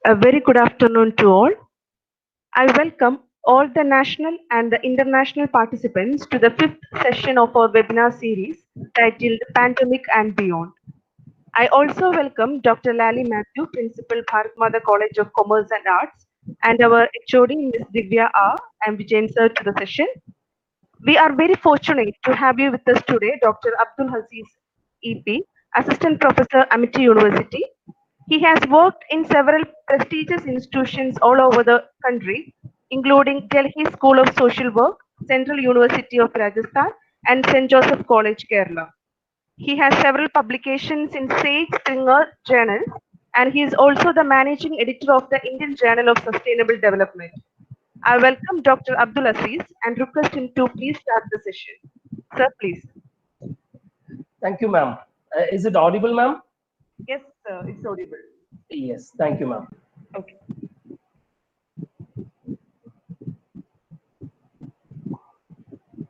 A very good afternoon to all. I welcome all the national and the international participants to the fifth session of our webinar series titled Pandemic and Beyond. I also welcome Dr. Lally Matthew, Principal, Bharat Mata College of Commerce and Arts, and our HOD, Ms. Divya R. and Vijayan sir to the session. We are very fortunate to have you with us today, Dr. Abdul Aziz EP, Assistant Professor, Amity University. He has worked in several prestigious institutions all over the country, including Delhi School of Social Work, Central University of Rajasthan, and St. Joseph College, Kerala. He has several publications in Sage Springer journals, and he is also the managing editor of the Indian Journal of Sustainable Development. I welcome Dr. Abdul Aziz and request him to please start the session. Sir, please. Thank you, ma'am. Is it audible, ma'am? Yes, sir, it's audible. Yes, thank you, ma'am. Okay.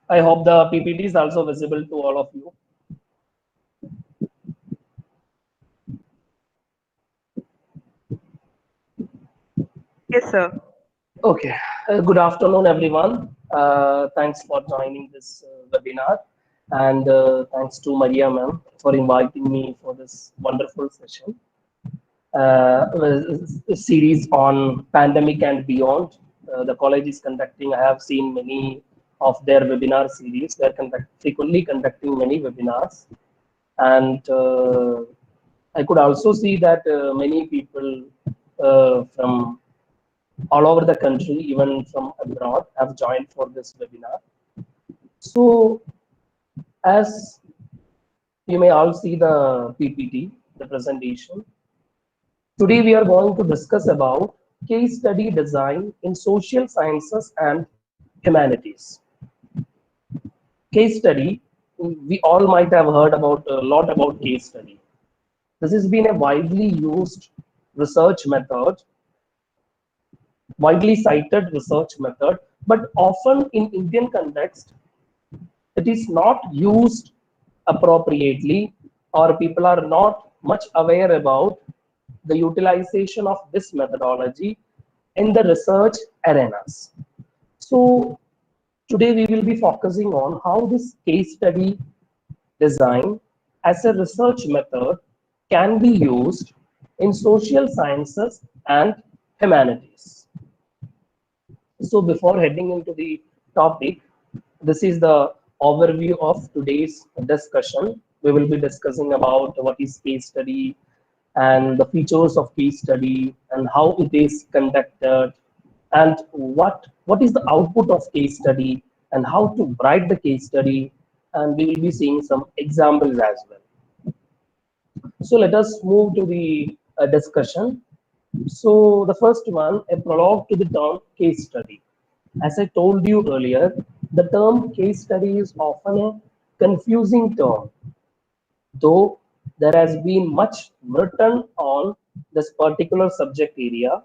I hope the PPT is also visible to all of you. Yes, sir. Okay, good afternoon, everyone. Thanks for joining this webinar. And thanks to Maria, ma'am, for inviting me for this wonderful session. Series on pandemic and beyond. The college is conducting, I have seen many of their webinar series. They're frequently conducting many webinars. And I could also see that many people from all over the country, even from abroad, have joined for this webinar. So, as you may all see the PPT, the presentation, today we are going to discuss about case study design in social sciences and humanities. Case study, we all might have heard about a lot about case study. This has been a widely used research method, widely cited research method, but often in Indian context, it is not used appropriately, or people are not much aware about the utilization of this methodology in the research arenas. So today we will be focusing on how this case study design as a research method can be used in social sciences and humanities. So before heading into the topic, this is the overview of today's discussion. We will be discussing about what is case study and the features of case study and how it is conducted and what is the output of case study and how to write the case study, and we will be seeing some examples as well. So let us move to the discussion. So the first one, a prologue to the term case study. As I told you earlier, the term case study is often a confusing term, though there has been much written on this particular subject area.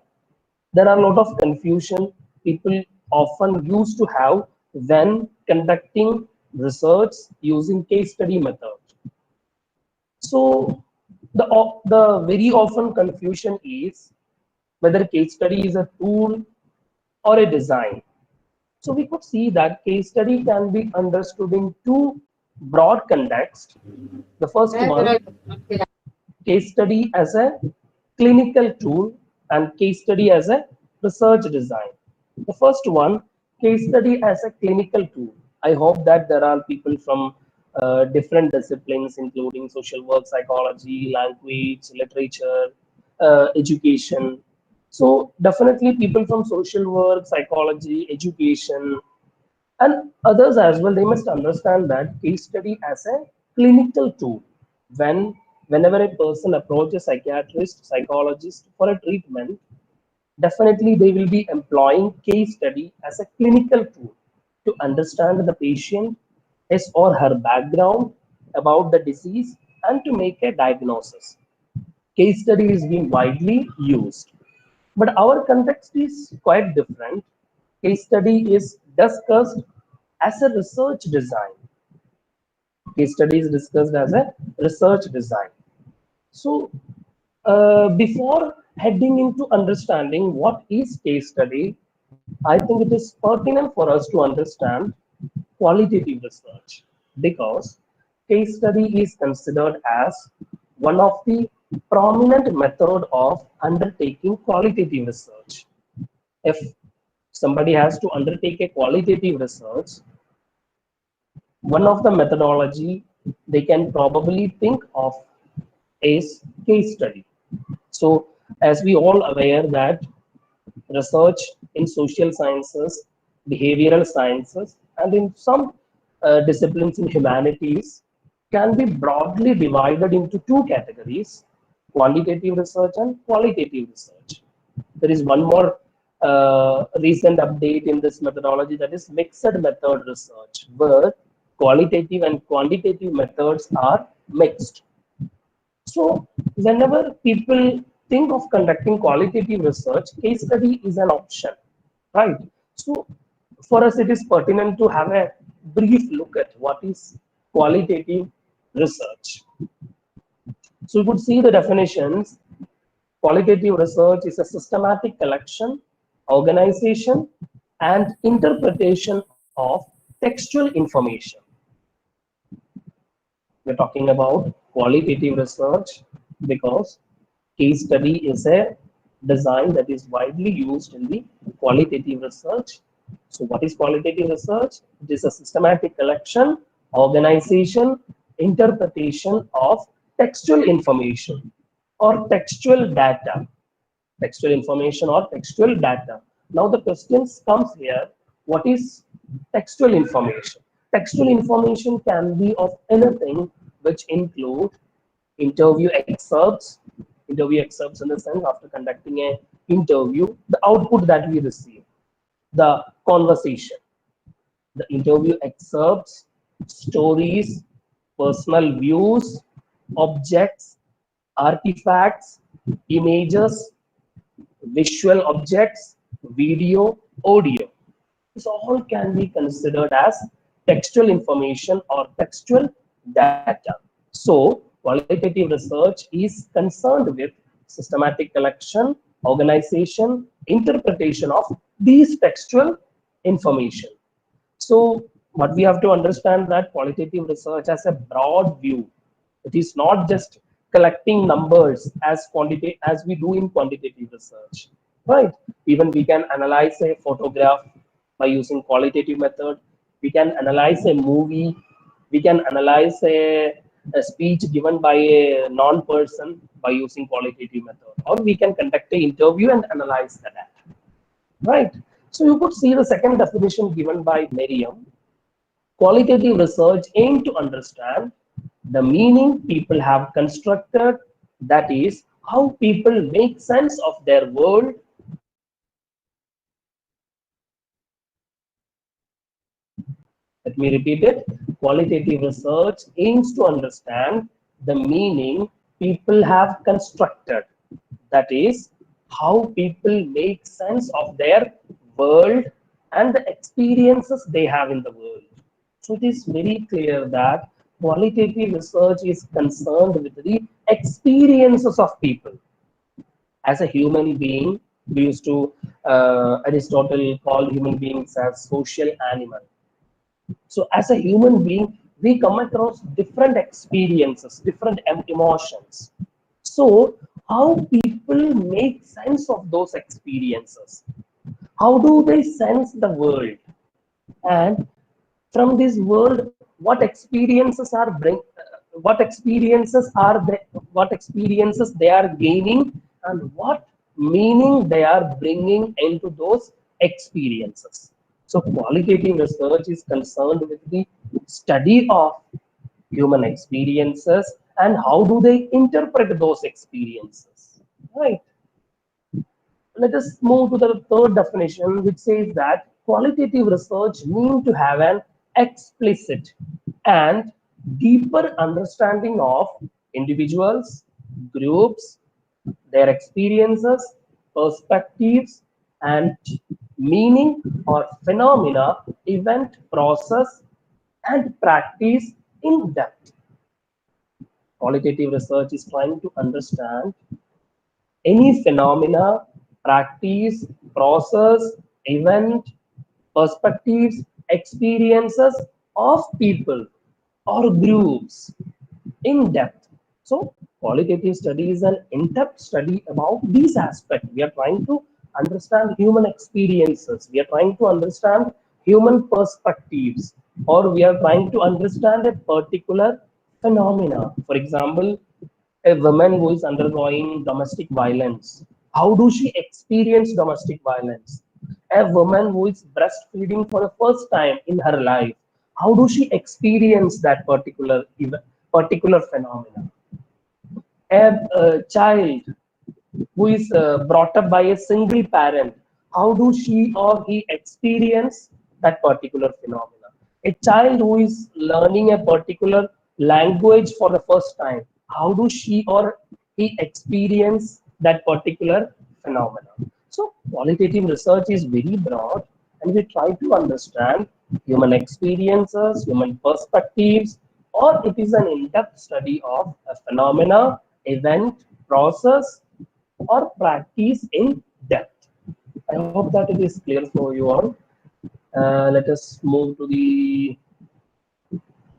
There are a lot of confusion people often used to have when conducting research using case study method. So the very often confusion is whether case study is a tool or a design. So we could see that case study can be understood in two broad contexts. The first one, case study as a clinical tool and case study as a research design. The first one, case study as a clinical tool. I hope that there are people from different disciplines, including social work, psychology, language, literature, education. So definitely people from social work, psychology, education, and others as well, they must understand that case study as a clinical tool. Whenever a person approaches a psychiatrist, psychologist for a treatment, definitely they will be employing case study as a clinical tool to understand the patient, his or her background about the disease, and to make a diagnosis. Case study is being widely used, but our context is quite different. Case study is discussed as a research design. Case study is discussed as a research design. So Before heading into understanding what is case study, I think it is pertinent for us to understand qualitative research because case study is considered as one of the prominent method of undertaking qualitative research. If somebody has to undertake a qualitative research, one of the methodology they can probably think of is case study. So, as we all aware that research in social sciences, behavioral sciences, and in some disciplines in humanities can be broadly divided into two categories: quantitative research and qualitative research. There is one more recent update in this methodology, that is mixed method research, where qualitative and quantitative methods are mixed. So, whenever people think of conducting qualitative research, case study is an option, right? So, for us, it is pertinent to have a brief look at what is qualitative research. So, you could see the definitions. Qualitative research is a systematic collection, organization, and interpretation of textual information. We're talking about qualitative research because case study is a design that is widely used in the qualitative research. So, what is qualitative research? It is a systematic collection, organization, interpretation of textual information or textual data. Textual information or textual data. Now the questions comes here, what is textual information? Textual information can be of anything which include interview excerpts, interview excerpts in the sense after conducting a interview, the output that we receive, the conversation, the interview excerpts, stories, personal views, objects, artifacts, images, visual objects, video, audio. This all can be considered as textual information or textual data. So, qualitative research is concerned with systematic collection, organization, interpretation of these textual information. So, what we have to understand that qualitative research has a broad view. It is not just collecting numbers as quantity as we do in quantitative research, right? Even we can analyze a photograph by using qualitative method. We can analyze a movie. We can analyze a speech given by a non-person by using qualitative method, or we can conduct an interview and analyze the data. Right. So you could see the second definition given by Merriam. Qualitative research aims to understand the meaning people have constructed, that is, how people make sense of their world and the experiences they have in the world. Let me repeat it. Qualitative research aims to understand the meaning people have constructed. That is, how people make sense of their world and the experiences they have in the world. So it is very clear that qualitative research is concerned with the experiences of people. As a human being, we used to, Aristotle called human beings as social animal. So, as a human being, we come across different experiences, different emotions. So, how people make sense of those experiences? How do they sense the world? And from this world, what experiences are they, what experiences they are gaining, and what meaning they are bringing into those experiences. So qualitative research is concerned with the study of human experiences and how do they interpret those experiences, right? Let us move to the third definition, which says that qualitative research means to have an explicit and deeper understanding of individuals, groups, their experiences, perspectives, and meaning or phenomena, event, process, and practice in depth. Qualitative research is trying to understand any phenomena, practice, process, event, perspectives, experiences of people or groups in depth. So, qualitative study is an in-depth study about these aspects. We are trying to understand human experiences. We are trying to understand human perspectives, or we are trying to understand a particular phenomena. For example, a woman who is undergoing domestic violence, how do she experience domestic violence? A woman who is breastfeeding for the first time in her life, how do she experience that particular phenomena? A child who is brought up by a single parent, how do she or he experience that particular phenomena? A child who is learning a particular language for the first time, how do she or he experience that particular phenomena? So qualitative research is very broad, and we try to understand human experiences, human perspectives, or it is an in-depth study of a phenomena, event, process, or practice in depth. I hope that it is clear for you all. Let us move to the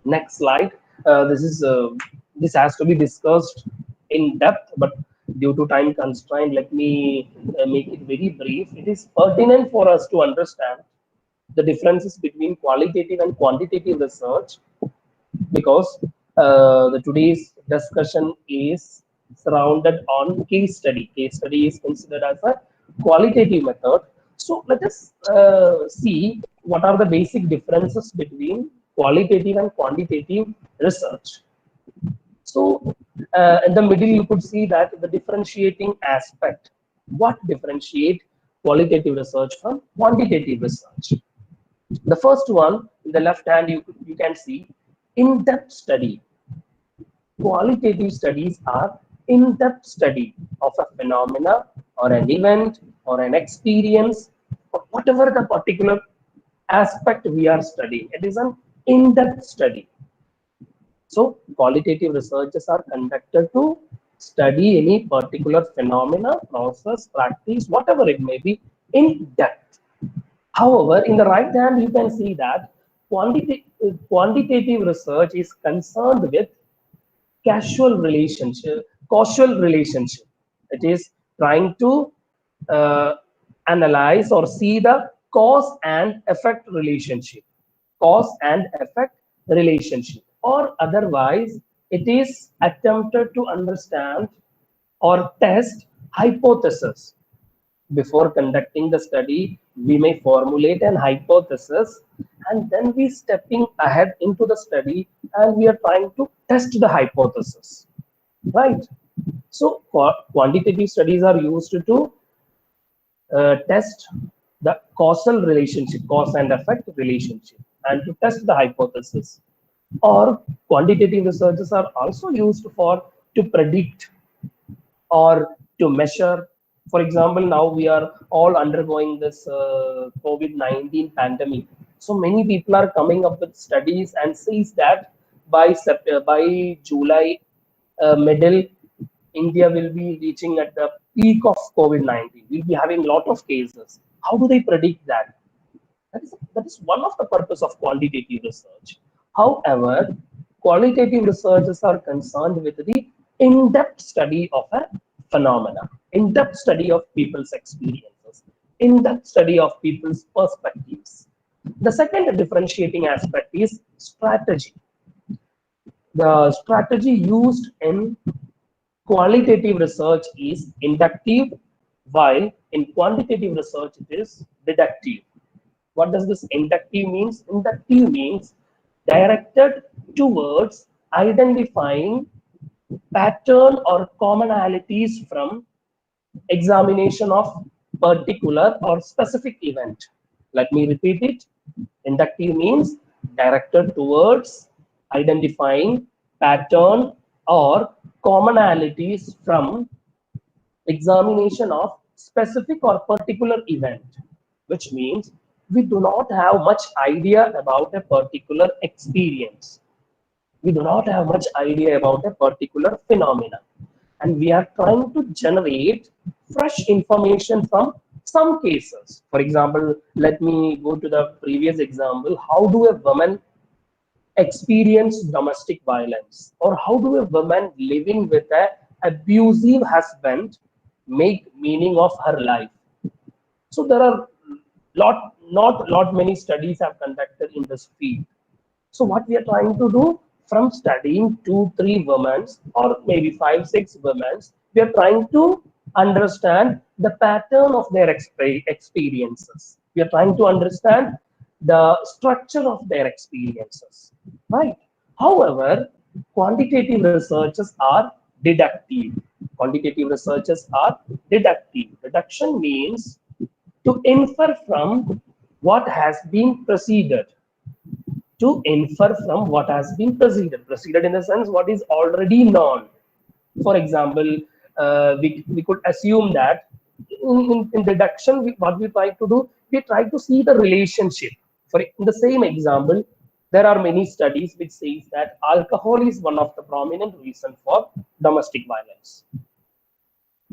next slide. This has to be discussed in depth, but due to time constraint, let me make it very brief. It is pertinent for us to understand the differences between qualitative and quantitative research, because the today's discussion is surrounded on case study. Case study is considered as a qualitative method. So let us see what are the basic differences between qualitative and quantitative research. So in the middle, you could see that the differentiating aspect. What differentiate qualitative research from quantitative research? The first one, in the left hand, you can see in-depth study. Qualitative studies are in-depth study of a phenomena or an event or an experience or whatever the particular aspect we are studying. It is an in-depth study. So qualitative researches are conducted to study any particular phenomena, process, practice, whatever it may be, in depth. However, in the right hand, you can see that quantitative research is concerned with causal relationship. It is trying to uh, analyze or see the cause and effect relationship. Cause and effect relationship. Or otherwise, it is attempted to understand or test hypothesis. Before conducting the study, we may formulate an hypothesis, and then we stepping ahead into the study and we are trying to test the hypothesis, right? So quantitative studies are used to test the causal relationship, cause and effect relationship, and to test the hypothesis. Or quantitative researches are also used for to predict or to measure. For example, now we are all undergoing this COVID-19 pandemic. So many people are coming up with studies and says that by July middle, India will be reaching at the peak of COVID-19. We'll be having a lot of cases. How do they predict that? That is one of the purpose of quantitative research. However, qualitative researchers are concerned with the in-depth study of a phenomena, in-depth study of people's experiences, in-depth study of people's perspectives. The second differentiating aspect is strategy. The strategy used in qualitative research is inductive, while in quantitative research it is deductive. What does this inductive means? Inductive means directed towards identifying pattern or commonalities from examination of particular or specific event. Let me repeat it. Inductive means directed towards identifying pattern or commonalities from examination of specific or particular event, which means we do not have much idea about a particular experience. We do not have much idea about a particular phenomena. and we are trying to generate fresh information from some cases. For example, let me go to the previous example. How do a woman experience domestic violence, or how do a woman living with a abusive husband make meaning of her life? So there are not many studies have conducted in this field. So what we are trying to do, from studying two, three women or maybe five, six women, we are trying to understand the pattern of their experiences. We are trying to understand the structure of their experiences, right? However, quantitative researches are deductive. Quantitative researches are deductive. Deduction means to infer from what has been preceded, to infer from what has been preceded. Preceded in the sense what is already known. For example, we could assume that in deduction, what we try to do, we try to see the relationship. For in the same example, there are many studies which says that alcohol is one of the prominent reason for domestic violence.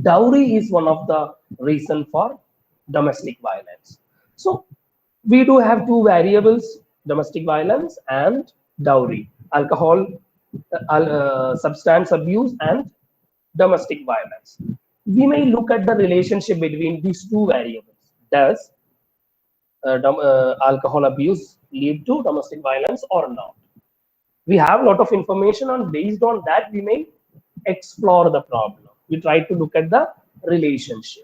Dowry is one of the reason for domestic violence. So we do have two variables: domestic violence and dowry, alcohol, substance abuse, and domestic violence. We may look at the relationship between these two variables. Does alcohol abuse lead to domestic violence or not? We have a lot of information, and based on that we may explore the problem. We try to look at the relationship.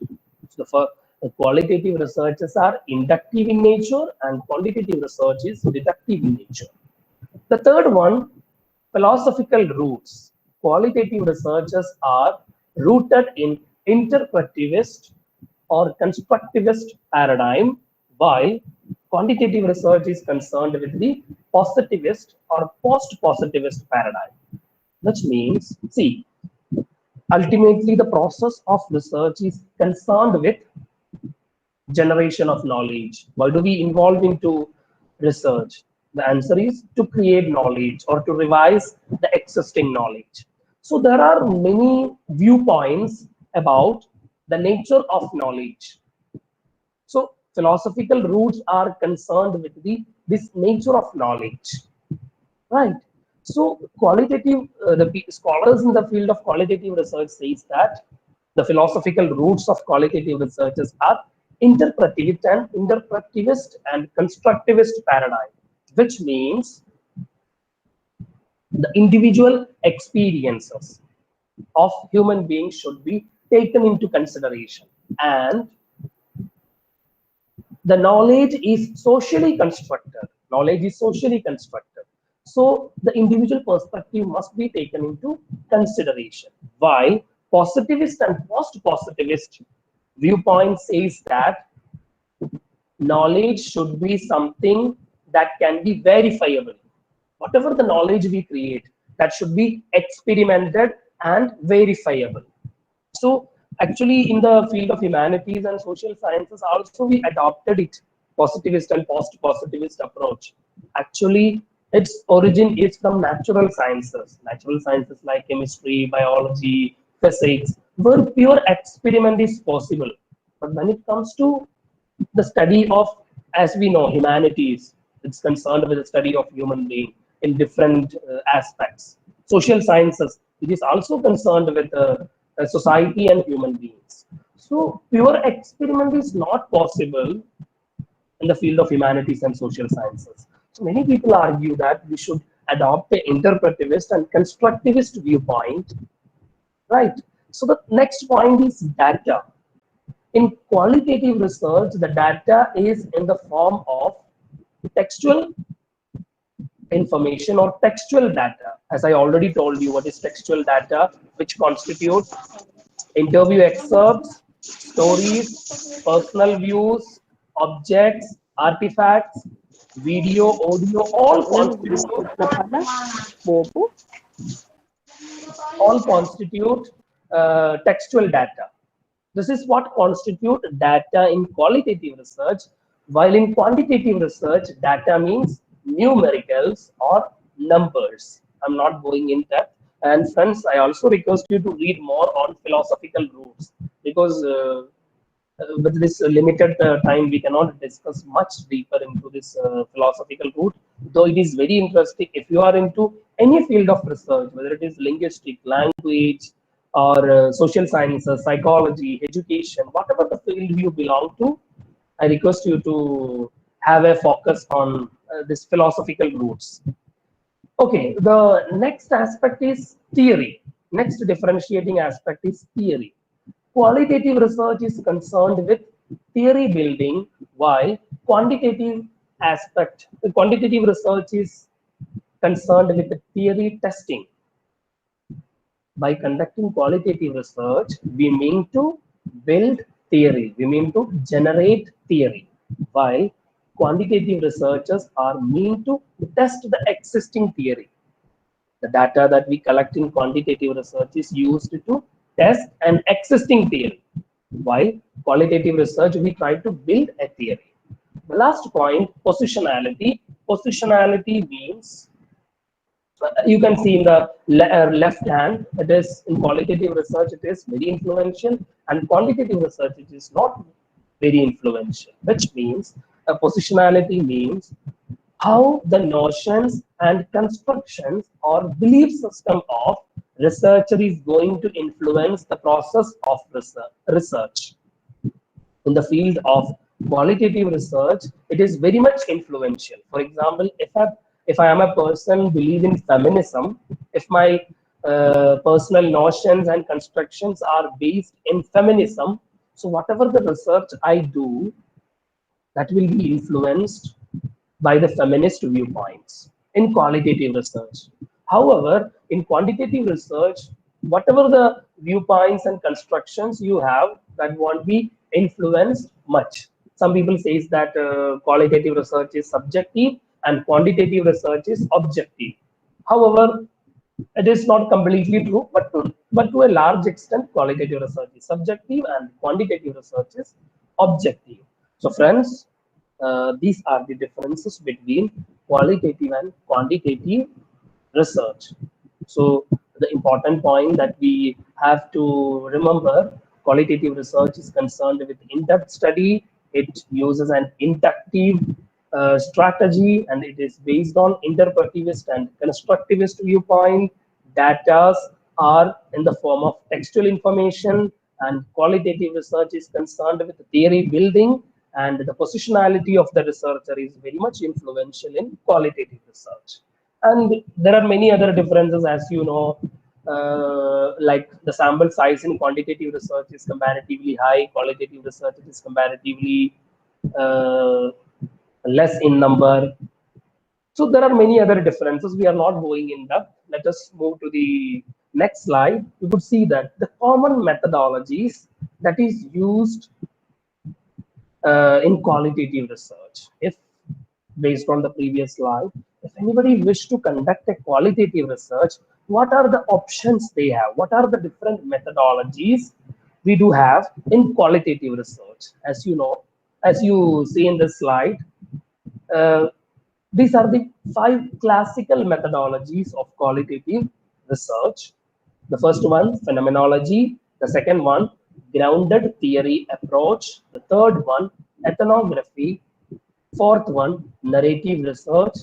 So for the qualitative researches are inductive in nature, and quantitative research is deductive in nature. The third one, philosophical roots. Qualitative researches are rooted in interpretivist or constructivist paradigm, while quantitative research is concerned with the positivist or post-positivist paradigm. Which means, see, ultimately the process of research is concerned with generation of knowledge. Why do we involve into research? The answer is to create knowledge or to revise the existing knowledge. So there are many viewpoints about the nature of knowledge. So philosophical roots are concerned with the this nature of knowledge, right? So qualitative, scholars in the field of qualitative research says that the philosophical roots of qualitative researches are interpretivist and constructivist paradigm, which means the individual experiences of human beings should be taken into consideration, and the knowledge is socially constructed. Knowledge is socially constructed. So the individual perspective must be taken into consideration. While positivist and post-positivist viewpoint says that knowledge should be something that can be verifiable. Whatever the knowledge we create, that should be experimented and verifiable. So actually, in the field of humanities and social sciences, also we adopted it, positivist and post-positivist approach. Actually, its origin is from natural sciences like chemistry, biology, physics, where pure experiment is possible. But when it comes to the study of, as we know, humanities, it's concerned with the study of human being in different aspects. Social sciences, it is also concerned with society and human beings. So pure experiment is not possible in the field of humanities and social sciences. So many people argue that we should adopt the interpretivist and constructivist viewpoint, right? So the next point is data. In qualitative research, the data is in the form of textual information or textual data. As I already told you, what is textual data, which constitute interview excerpts, stories, personal views, objects, artifacts, video, audio, all constitute textual data. This is what constitute data in qualitative research, while in quantitative research, data means numericals or numbers. I'm not going in depth. And friends, I also request you to read more on philosophical roots, because with this limited time, we cannot discuss much deeper into this philosophical root. Though it is very interesting if you are into any field of research, whether it is linguistic, language, or social sciences, psychology, education, whatever the field you belong to, I request you to have a focus on this philosophical roots. Okay, the next aspect is theory. Next differentiating aspect is theory. Qualitative research is concerned with theory building, while quantitative research is concerned with theory testing. By conducting qualitative research, we mean to build theory, we mean to generate theory, while quantitative researchers are mean to test the existing theory. The data that we collect in quantitative research is used to test an existing theory, while qualitative research, we try to build a theory. The last point, positionality. Positionality means, you can see in the left hand, it is in qualitative research, it is very influential, and quantitative research, it is not very influential, which means positionality means how the notions and constructions or belief system of researcher is going to influence the process of research. In the field of qualitative research, it is very much influential. For example, if I am a person believe in feminism, if my personal notions and constructions are based in feminism, so whatever the research I do, that will be influenced by the feminist viewpoints in qualitative research. However, in quantitative research, whatever the viewpoints and constructions you have, that won't be influenced much. Some people says that qualitative research is subjective and quantitative research is objective. However, it is not completely true, but to a large extent, qualitative research is subjective and quantitative research is objective. So, friends, these are the differences between qualitative and quantitative research. So, the important point that we have to remember, qualitative research is concerned with in-depth study. It uses an inductive strategy, and it is based on interpretivist and constructivist viewpoint. Data are in the form of textual information, and qualitative research is concerned with theory building, and the positionality of the researcher is very much influential in qualitative research. And there are many other differences, as you know, like the sample size in quantitative research is comparatively high, qualitative research is comparatively uh, less in number. So there are many other differences. We are not going in depth. Let us move to the next slide. You could see that the common methodologies that is used in qualitative research. If based on the previous slide, if anybody wish to conduct a qualitative research, what are the options they have? What are the different methodologies we do have in qualitative research? As you know, as you see in this slide, uh, these are the 5 classical methodologies of qualitative research. The first one, phenomenology. The second one, grounded theory approach. The third one, ethnography. Fourth one, narrative research.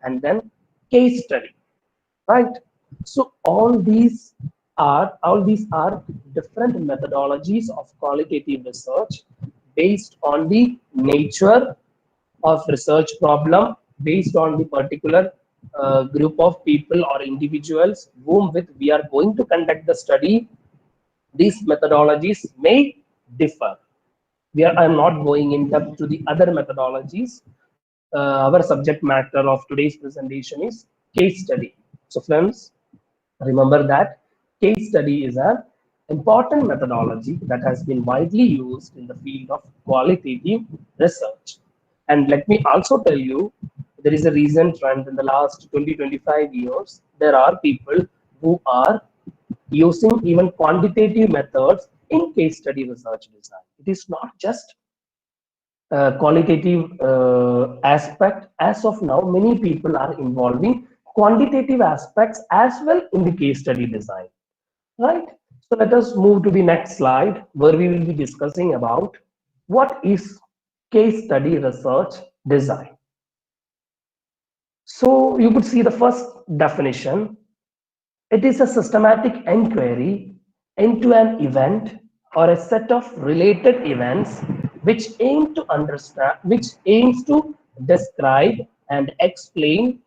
And then case study. Right? So all these are different methodologies of qualitative research based on the nature of research problem, based on the particular group of people or individuals whom with we are going to conduct the study. These methodologies may differ. I'm not going in depth to the other methodologies. Our subject matter of today's presentation is case study. So friends, remember that case study is an important methodology that has been widely used in the field of qualitative research. And let me also tell you, there is a recent trend in the last 20-25 years. There are people who are using even quantitative methods in case study research design. It is not just qualitative aspect. As of now, many people are involving quantitative aspects as well in the case study design, right? So let us move to the next slide where we will be discussing about what is case study research design. So you could see the first definition. It is a systematic inquiry into an event or a set of related events which aims to describe and explain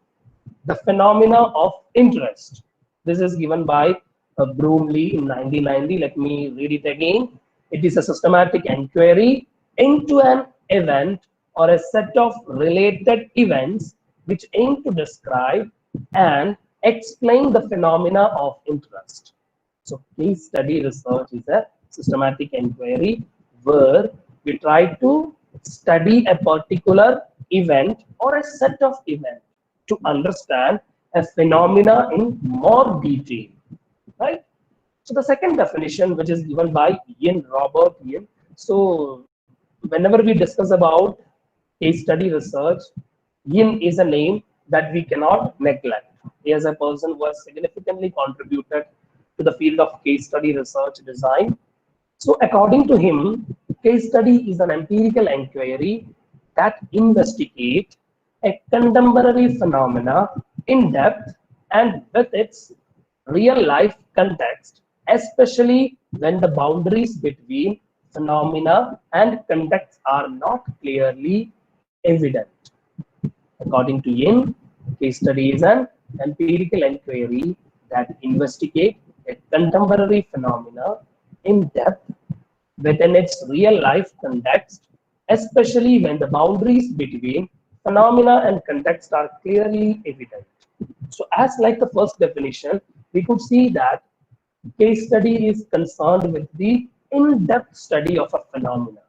the phenomena of interest. This is given by Broomley in 1990. Let me read it again. It is a systematic inquiry into an event or a set of related events which aim to describe and explain the phenomena of interest. So, case study research is a systematic inquiry where we try to study a particular event or a set of events to understand a phenomena in more detail, right? So the second definition, which is given by Ian Robert Ian. So whenever we discuss about case study research, Ian is a name that we cannot neglect. He is a person who has significantly contributed to the field of case study research design. So according to him, case study is an empirical inquiry that investigates a contemporary phenomena in depth and with its real life context, especially when the boundaries between phenomena and context are not clearly evident. According to Yin, case study is an empirical inquiry that investigates a contemporary phenomena in depth within its real life context, especially when the boundaries between phenomena and context are clearly evident. So, as like the first definition, we could see that case study is concerned with the in-depth study of a phenomena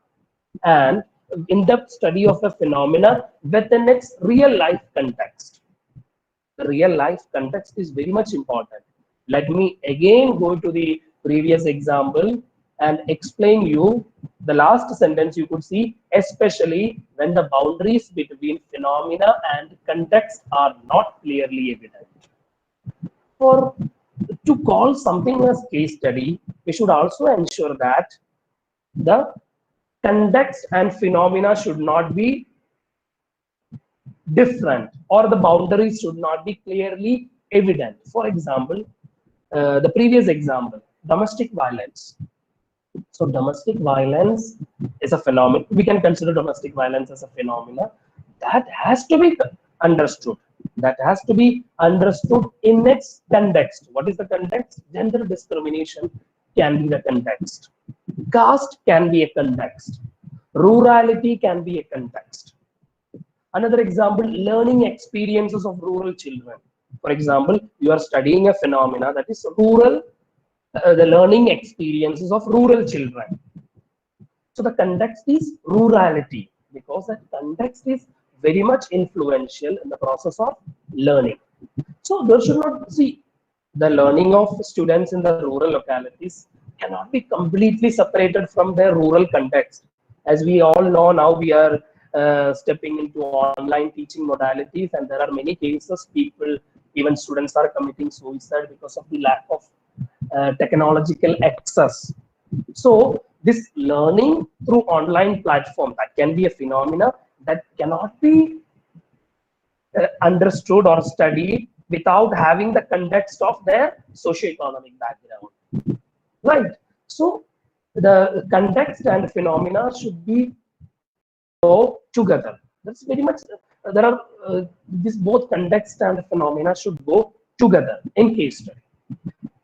and in-depth study of a phenomena within its real life context. The real life context is very much important. Let me again go to the previous example and explain you the last sentence. You could see, especially when the boundaries between phenomena and context are not clearly evident. For to call something as case study, we should also ensure that the context and phenomena should not be different or the boundaries should not be clearly evident. For example, the previous example, domestic violence. So domestic violence is a phenomenon. We can consider domestic violence as a phenomena that has to be understood. That has to be understood in its context. What is the context? Gender discrimination can be the context. Caste can be a context. Rurality can be a context. Another example, learning experiences of rural children. For example, you are studying a phenomena that is rural, the learning experiences of rural children. So the context is rurality because that context is very much influential in the process of learning. So there should not see the learning of students in the rural localities cannot be completely separated from their rural context. As we all know now, we are stepping into online teaching modalities, and there are many cases people, even students, are committing suicide because of the lack of technological access. So this learning through online platform, that can be a phenomena that cannot be understood or studied without having the context of their socio-economic background, right? So the context and phenomena should be go together. That's very much there are this both context and phenomena should go together in case study.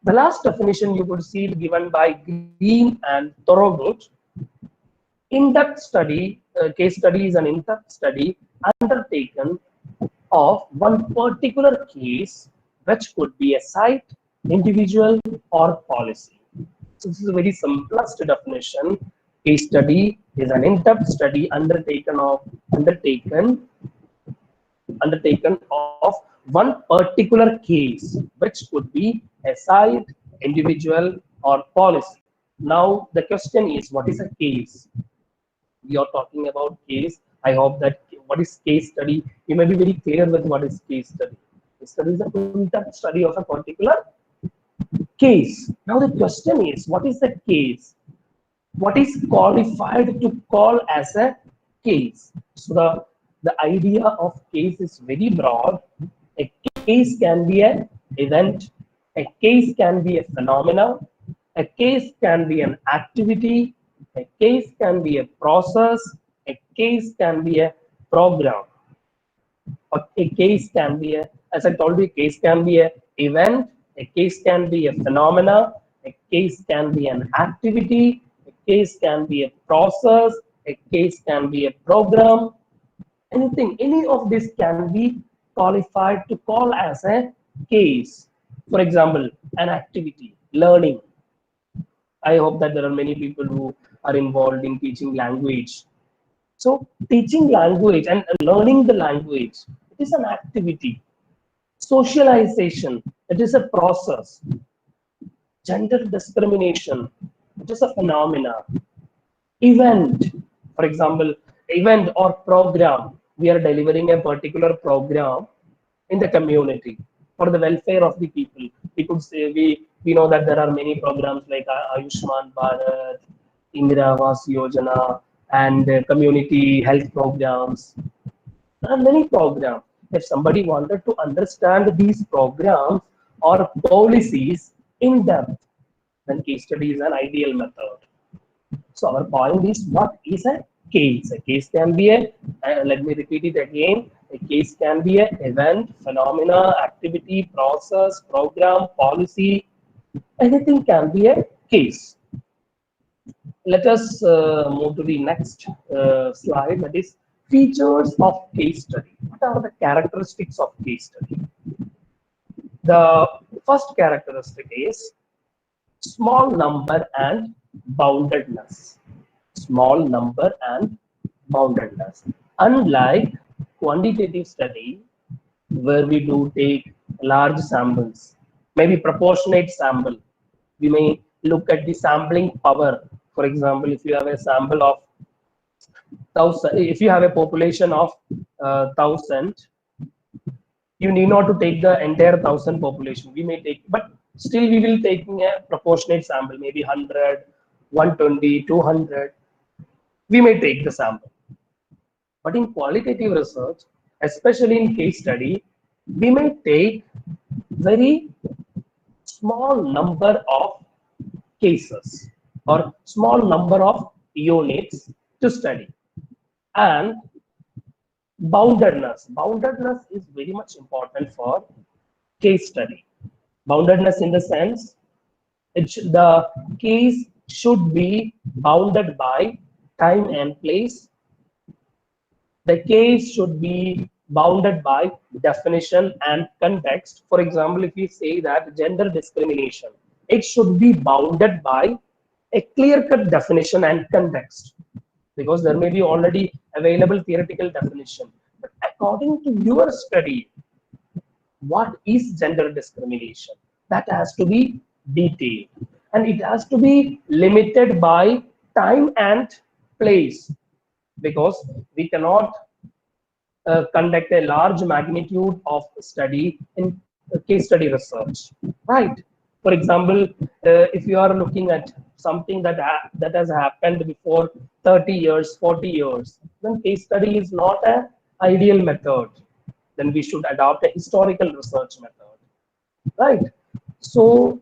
The last definition you could see given by Green and Thorogood. In-depth study, case study is an in-depth study undertaken of one particular case, which could be a site, individual, or policy. So this is a very simplest definition. Case study is an in-depth study undertaken of one particular case, which could be a site, individual, or policy. Now the question is, what is a case? We are talking about case. I hope that what is case study, you may be very clear with what is case study. Case study is an in-depth study of a particular case. Now the question is, what is the case? What is qualified to call as a case? So the idea of case is very broad. A case can be an event, a case can be a phenomena, a case can be an activity, a case can be a process, a case can be a program. A case can be a, as I told you, case can be a event, a case can be a phenomena, a case can be an activity, a case can be a process, a case can be a program, anything, any of this can be qualified to call as a case. For example, an activity, learning. I hope that there are many people who are involved in teaching language. So teaching language and learning the language, it is an activity. Socialization, it is a process. Gender discrimination, it is a phenomena. Event, for example, event or program, we are delivering a particular program in the community for the welfare of the people. We could say we know that there are many programs like Ayushman Bharat, Indira Awas Yojana, and community health programs. There are many programs. If somebody wanted to understand these programs or policies in depth, then case study is an ideal method. So our point is, what is a case? A case can be a, let me repeat it again, a case can be an event, phenomena, activity, process, program, policy, anything can be a case. Let us move to the next slide, that is features of case study. What are the characteristics of case study? The first characteristic is small number and boundedness. Small number and boundedness. Unlike quantitative study, where we do take large samples, maybe proportionate sample, we may look at the sampling power. For example, if you have a sample of 1,000, if you have a population of 1,000, you need not to take the entire 1,000 population. We may take, but still we will taking a proportionate sample, maybe 100, 120, 200. We may take the sample. But in qualitative research, especially in case study, we may take very small number of cases or small number of units to study. And boundedness is very much important for case study. Boundedness in the sense, the case should be bounded by time and place. The case should be bounded by definition and context. For example, if we say that gender discrimination, it should be bounded by a clear-cut definition and context, because there may be already available theoretical definition. But according to your study, what is gender discrimination? That has to be detailed, and it has to be limited by time and place, because we cannot conduct a large magnitude of study in case study research, right? For example, if you are looking at something that has happened before 30 years, 40 years, then case study is not an ideal method. Then we should adopt a historical research method, right? So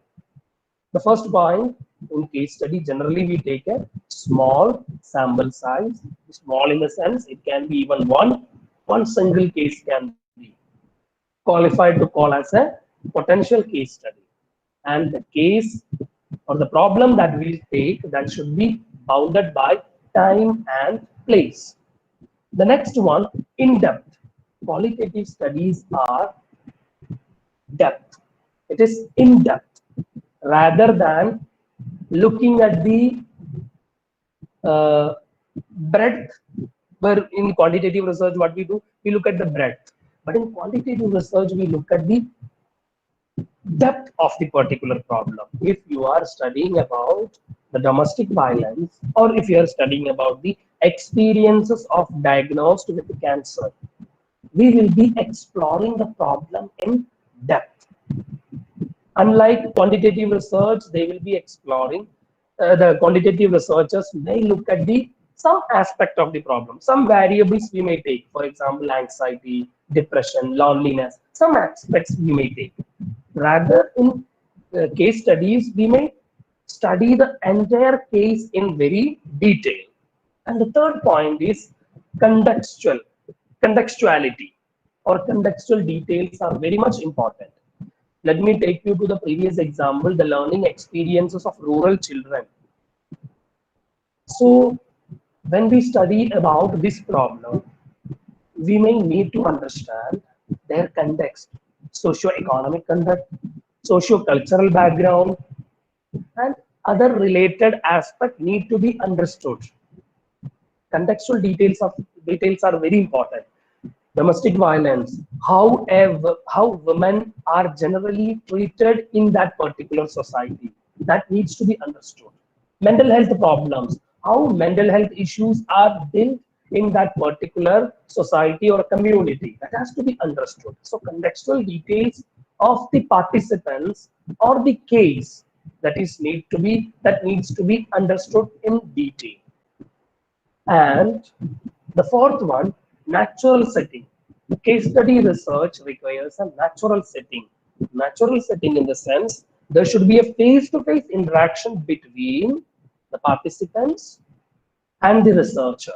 the first point, in case study, generally we take a small sample size. Small in the sense it can be even one single case can be qualified to call as a potential case study. And the case or the problem that we take, that should be bounded by time and place. The next one, in depth. Qualitative studies are depth. It is in depth rather than looking at the uh, breadth. Where in quantitative research, what we do, we look at the breadth. But in quantitative research, we look at the depth of the particular problem. If you are studying about the domestic violence, or if you are studying about the experiences of diagnosed with cancer, we will be exploring the problem in depth. Unlike quantitative research, they will be exploring, the quantitative researchers may look at the some aspect of the problem, some variables we may take, for example, anxiety, depression, loneliness, some aspects we may take. Rather, in case studies, we may study the entire case in very detail. And the third point is contextual, contextuality or contextual details are very much important. Let me take you to the previous example, the learning experiences of rural children. So when we study about this problem, we may need to understand their context, socio-economic context, socio-cultural background, and other related aspects need to be understood. Contextual details are very important. Domestic violence, how women are generally treated in that particular society, that needs to be understood. Mental health problems, how mental health issues are dealt in that particular society or community, that has to be understood. So contextual details of the participants or the case, that needs to be understood in detail. And the fourth one, natural setting. Case study research requires a natural setting. Natural setting in the sense there should be a face-to-face interaction between the participants and the researcher.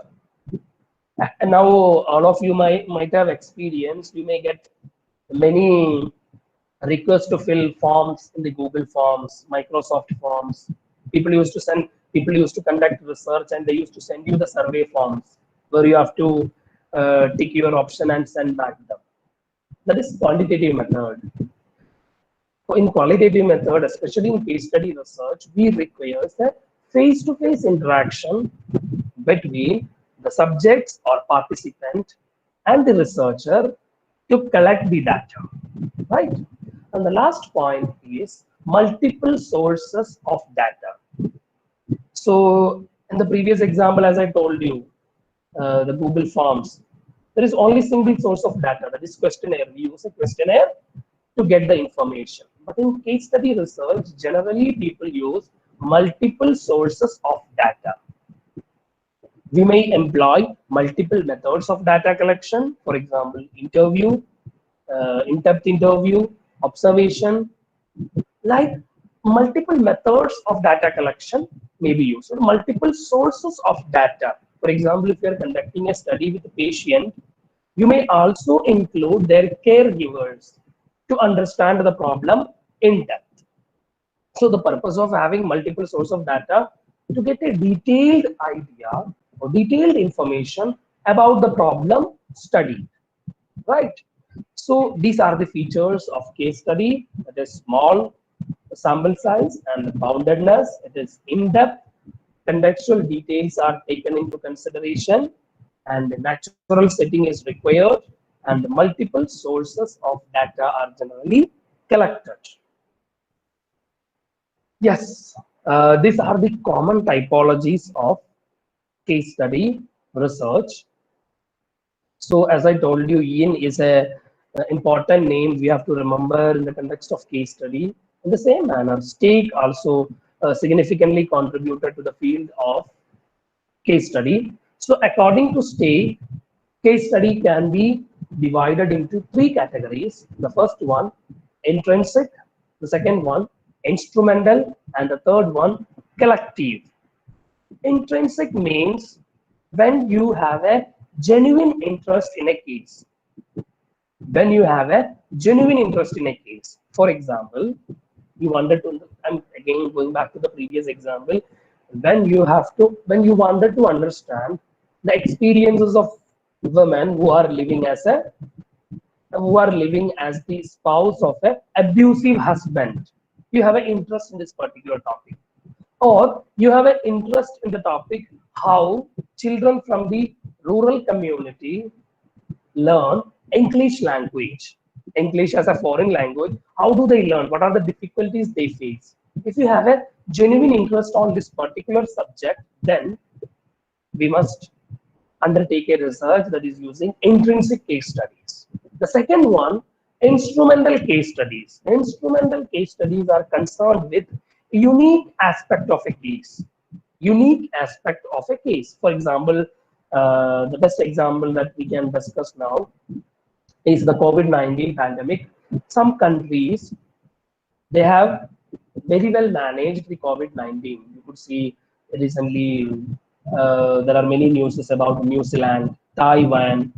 And now all of you might have experienced, you may get many requests to fill forms in the Google Forms, Microsoft Forms. People used to conduct research and they used to send you the survey forms where you have to tick your option and send back them. That is quantitative method. In qualitative method, especially in case study research, we require a face-to-face interaction between the subjects or participant and the researcher to collect the data, right? And the last point is multiple sources of data. So in the previous example, as I told you, the Google Forms, there is only single source of data, that is questionnaire. We use a questionnaire to get the information. But in case study research, generally people use multiple sources of data. We may employ multiple methods of data collection, for example, interview, in-depth interview, observation, like multiple methods of data collection may be used, or multiple sources of data. For example, if you are conducting a study with a patient, you may also include their caregivers to understand the problem in depth. So the purpose of having multiple sources of data to get a detailed idea or detailed information about the problem studied, right? So these are the features of case study. It is small sample size and boundedness. It is in-depth. Contextual details are taken into consideration, and the natural setting is required, and multiple sources of data are generally collected. Yes, these are the common typologies of case study research. So as I told you, Ian is a important name we have to remember in the context of case study. In the same manner, Stake also significantly contributed to the field of case study. So according to Stake, case study can be divided into three categories. The first one, intrinsic. The second one, instrumental. And the third one, collective. Intrinsic means when you have a genuine interest in a case. When you have a genuine interest in a case. For example, you wanted to, I'm again going back to the previous example, when you wanted to understand the experiences of women who are living as the spouse of a abusive husband. You have an interest in this particular topic, or you have an interest in the topic how children from the rural community learn English language, English as a foreign language. How do they learn? What are the difficulties they face? If you have a genuine interest on this particular subject, then we must undertake a research that is using intrinsic case studies. The second one, instrumental case studies. Instrumental case studies are concerned with unique aspect of a case. Unique aspect of a case. For example, the best example that we can discuss now is the COVID-19 pandemic. Some countries, they have very well managed the COVID-19. You could see recently there are many news about New Zealand, Taiwan.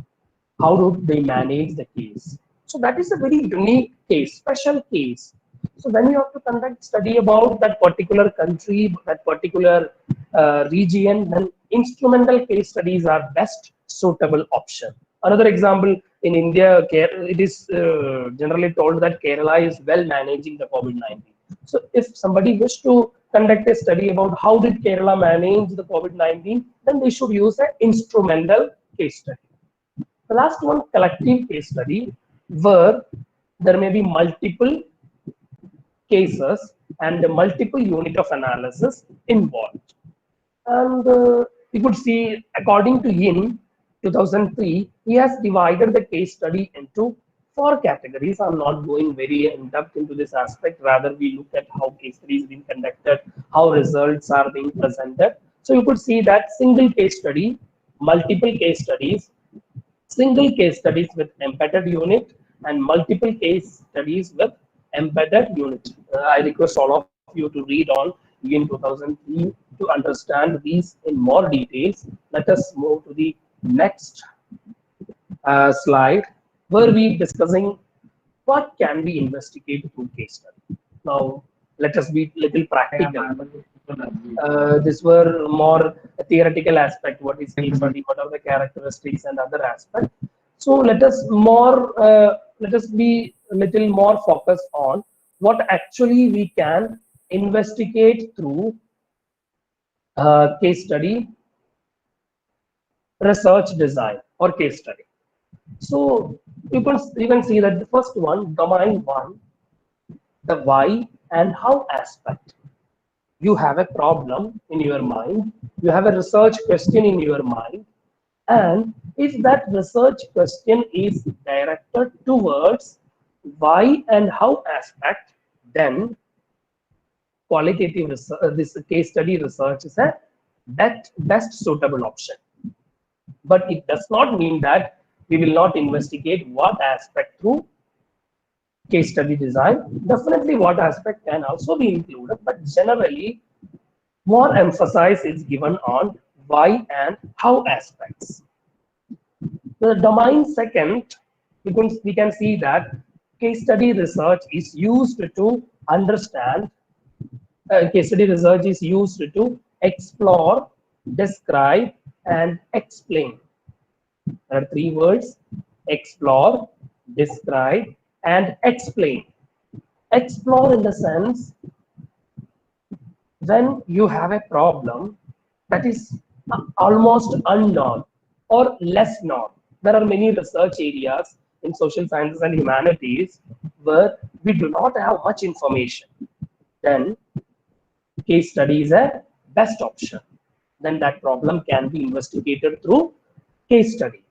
How do they manage the case? So that is a very unique case, special case. So when you have to conduct study about that particular country, that particular region, then instrumental case studies are best suitable option. Another example, in India, it is generally told that Kerala is well managing the COVID-19. So if somebody wish to conduct a study about how did Kerala manage the COVID-19, then they should use an instrumental case study. The last one, collective case study, where there may be multiple cases and multiple unit of analysis involved. And you could see, according to Yin, 2003, he has divided the case study into four categories. I'm not going very in depth into this aspect. Rather, we look at how case studies being conducted, how results are being presented. So you could see that single case study, multiple case studies, single case studies with embedded unit, and multiple case studies with embedded unit. I request all of you to read on in 2003 to understand these in more details. Let us move to the next slide, where we discussing what can we investigate through case study. Now, let us be little practical. These were more theoretical aspect. What is case study? What are the characteristics and other aspects? So let us be a little more focused on what actually we can investigate through case study, research design, or case study. So you can see that the first one, domain one, the why and how aspect. You have a problem in your mind, you have a research question in your mind, and if that research question is directed towards why and how aspect, then qualitative research, this case study research is a best suitable option. But it does not mean that we will not investigate what aspect through case study design. Definitely what aspect can also be included, but generally more emphasis is given on why and how aspects. The domain second, we can see that case study research is used to understand, case study research is used to explore, describe, and explain. There are three words: explore, describe, and explain. Explore in the sense, when you have a problem that is almost unknown or less known. There are many research areas in social sciences and humanities where we do not have much information. Then case study is a best option. Then that problem can be investigated through case study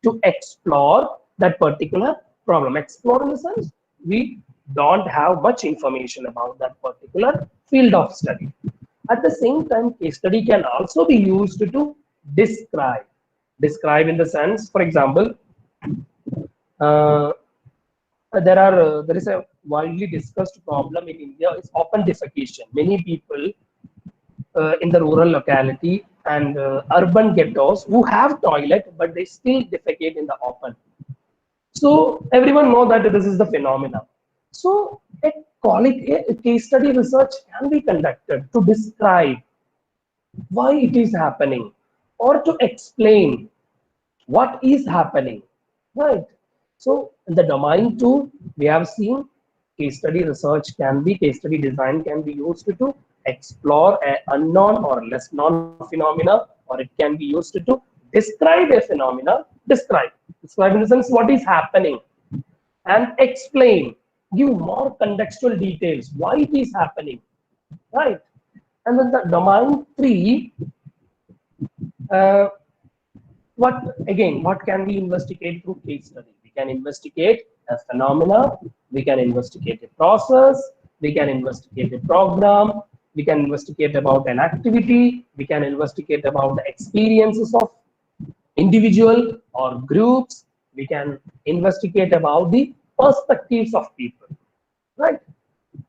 to explore that particular problem. Explore in the sense, we don't have much information about that particular field of study. At the same time, case study can also be used to describe. Describe in the sense, for example, uh, there is a widely discussed problem in India is open defecation. Many people in the rural locality and urban ghettos who have toilet, but they still defecate in the open. So everyone know that this is the phenomena. So a case study research can be conducted to describe why it is happening or to explain what is happening, right? So in the domain two, we have seen case study research can be, case study design can be used to explore an unknown or less known phenomena, or it can be used to describe a phenomena, describe in the sense what is happening, and explain, give more contextual details why it is happening, right? And then the domain three, what can we investigate through case study? We can investigate a phenomena, we can investigate a process, we can investigate a program, we can investigate about an activity, we can investigate about the experiences of individual or groups, we can investigate about the perspectives of people, right?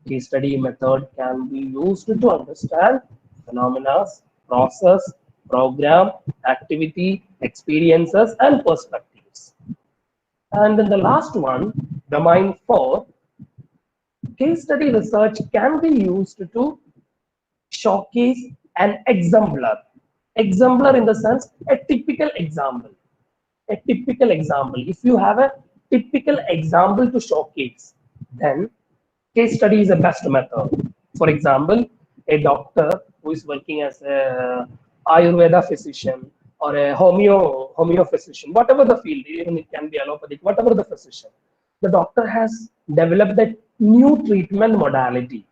Case study method can be used to understand phenomena, process, program, activity, experiences, and perspectives. And then the last one, domain 4, case study research can be used to showcase an exemplar. Exemplar in the sense, a typical example. A typical example. If you have a typical example to showcase, then case study is the best method. For example, a doctor who is working as a Ayurveda physician or a homeo physician, whatever the field, even it can be allopathic, whatever the physician, the doctor has developed a new treatment modality,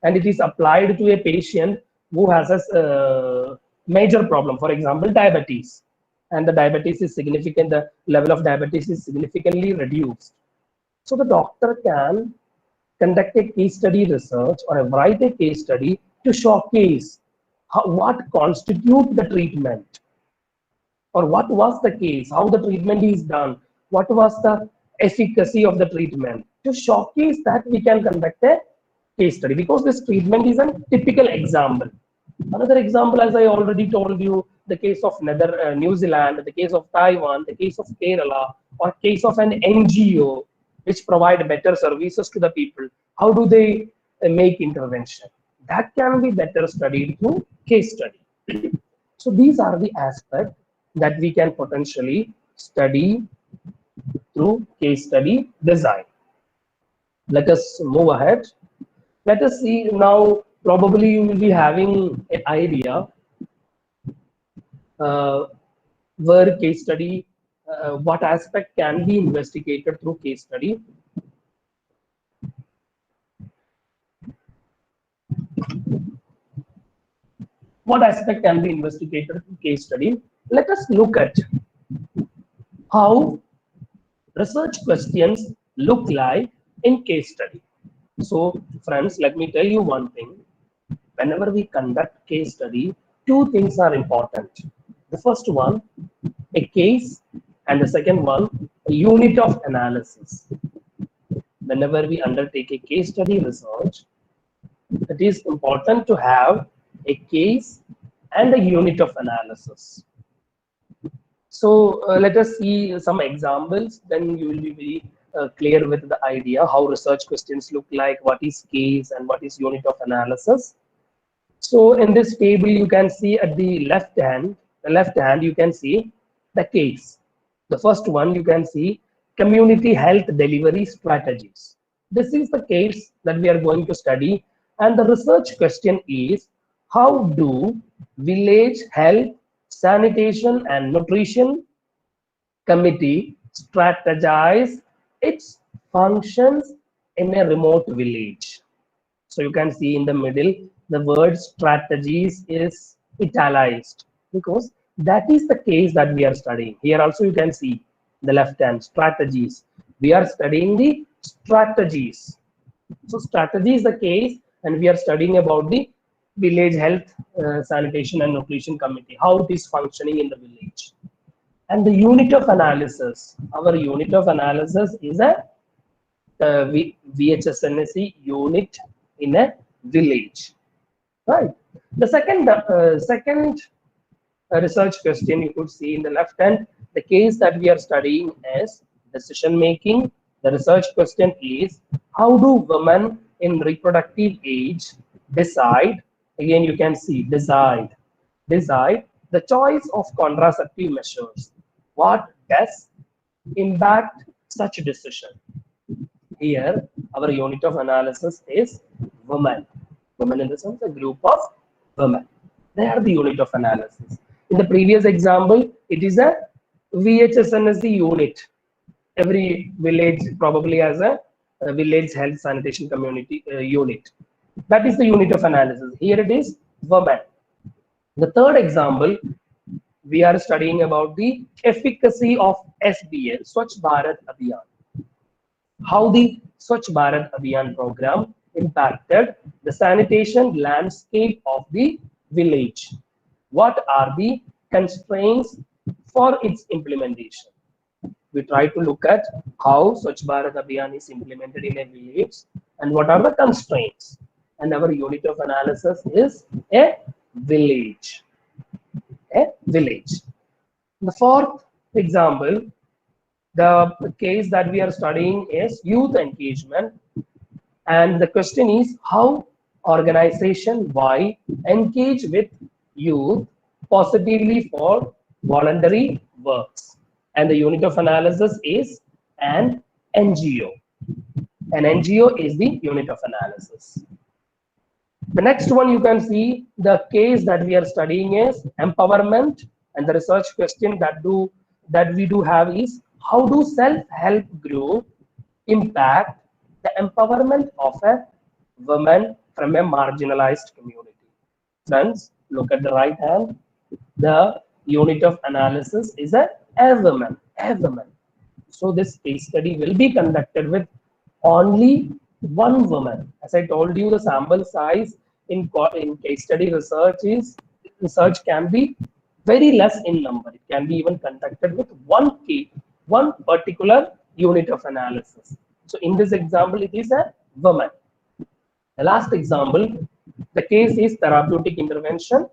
and it is applied to a patient who has a major problem, for example, diabetes, and the diabetes is significant, the level of diabetes is significantly reduced. So the doctor can conduct a case study research or write a case study to showcase what constitute the treatment, or what was the case, how the treatment is done, what was the efficacy of the treatment. To showcase that, we can conduct a case study, because this treatment is a typical example. Another example, as I already told you, the case of New Zealand, the case of Taiwan, the case of Kerala, or case of an NGO which provide better services to the people. How do they make intervention? That can be better studied through case study. So these are the aspects that we can potentially study through case study design. Let us move ahead. Let us see now. Probably you will be having an idea where case study, what aspect can be investigated through case study. What aspect can be investigated through case study? Let us look at how research questions look like in case study. So, friends, let me tell you one thing. Whenever we conduct case study, two things are important. The first one, a case, and the second one, a unit of analysis. Whenever we undertake a case study research, it is important to have a case and a unit of analysis. So let us see some examples, then you will be very clear with the idea how research questions look like, what is case and what is unit of analysis. So in this table, you can see at the left hand, you can see the case. The first one, you can see community health delivery strategies. This is the case that we are going to study. And the research question is, how do village health, sanitation and nutrition committee strategize its functions in a remote village? So you can see in the middle, the word strategies is italicized because that is the case that we are studying. Here also you can see the left hand, strategies. We are studying the strategies. So strategy is the case, and we are studying about the village health, sanitation and nutrition committee, how it is functioning in the village. And the unit of analysis, our unit of analysis is a VHSNSE unit in a village, right? The second research question you could see in the left hand, the case that we are studying is decision making. The research question is, how do women in reproductive age decide? Again, you can see decide the choice of contraceptive measures. What does impact such a decision? Here, our unit of analysis is women. Women in the sense, a group of women. They are the unit of analysis. In the previous example, it is a VHSNSE unit. Every village probably has a village health sanitation community unit. That is the unit of analysis. Here it is women. The third example, we are studying about the efficacy of SBL, Swachh Bharat Abhiyan. How the Swachh Bharat Abhiyan program impacted the sanitation landscape of the village. What are the constraints for its implementation? We try to look at how Swachh Bharat Abhiyan is implemented in a village and what are the constraints. And our unit of analysis is a village. A village. The fourth example, the case that we are studying is youth engagement. And the question is how organization why engage with youth positively for voluntary works. And the unit of analysis is an NGO. An NGO is the unit of analysis. The next one you can see the case that we are studying is empowerment, and the research question that we do have is how do self-help group impact the empowerment of a woman from a marginalized community. Friends, look at the right hand. The unit of analysis is a woman, a woman. So this case study will be conducted with only one woman. As I told you, the sample size in case study research can be very less in number. It can be even conducted with one particular unit of analysis. So in this example, it is a woman. The last example, the case is therapeutic intervention,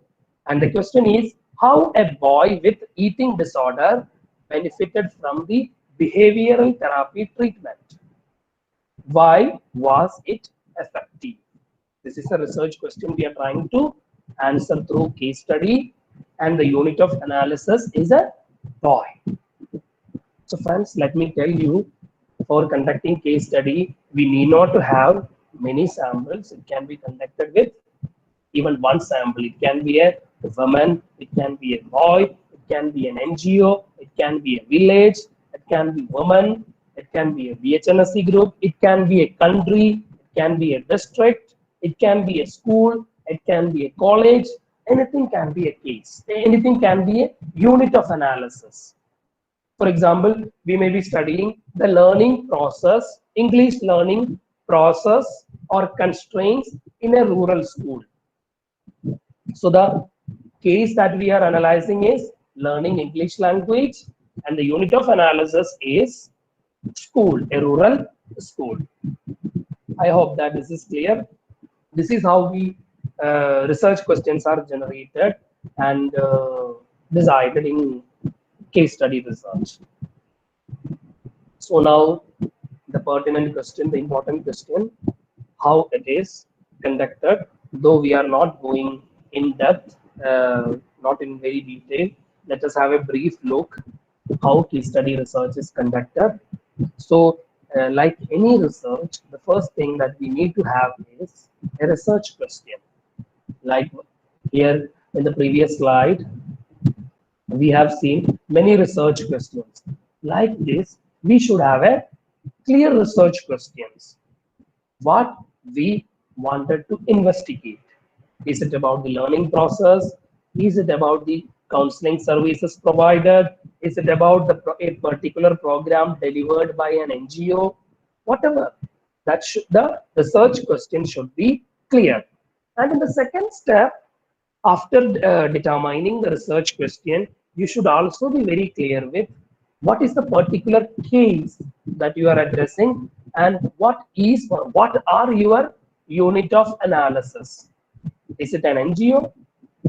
and the question is how a boy with eating disorder benefited from the behavioral therapy treatment. Why was it effective? This is a research question we are trying to answer through case study, and the unit of analysis is a boy. So friends, let me tell you, for conducting case study, we need not to have many samples. It can be conducted with even one sample. It can be a woman, it can be a boy, it can be an NGO, it can be a village, it can be woman, it can be a BHNSC group, it can be a country, it can be a district, it can be a school, it can be a college, anything can be a case, anything can be a unit of analysis. For example, we may be studying the learning process, English learning process or constraints in a rural school. So the case that we are analyzing is learning English language, and the unit of analysis is school, a rural school. I hope that this is clear. This is how we research questions are generated and decided in case study research. So now the pertinent question, the important question, how it is conducted, though we are not going in depth, not in very detail. Let us have a brief look how case study research is conducted. So like any research, the first thing that we need to have is a research question. Like here in the previous slide, we have seen many research questions. Like this, we should have a clear research questions. What we wanted to investigate. Is it about the learning process? Is it about the counseling services provided? Is it about a particular program delivered by an NGO? Whatever. The research question should be clear. And in the second step, after determining the research question, you should also be very clear with what is the particular case that you are addressing and what is or what are your unit of analysis. Is it an NGO?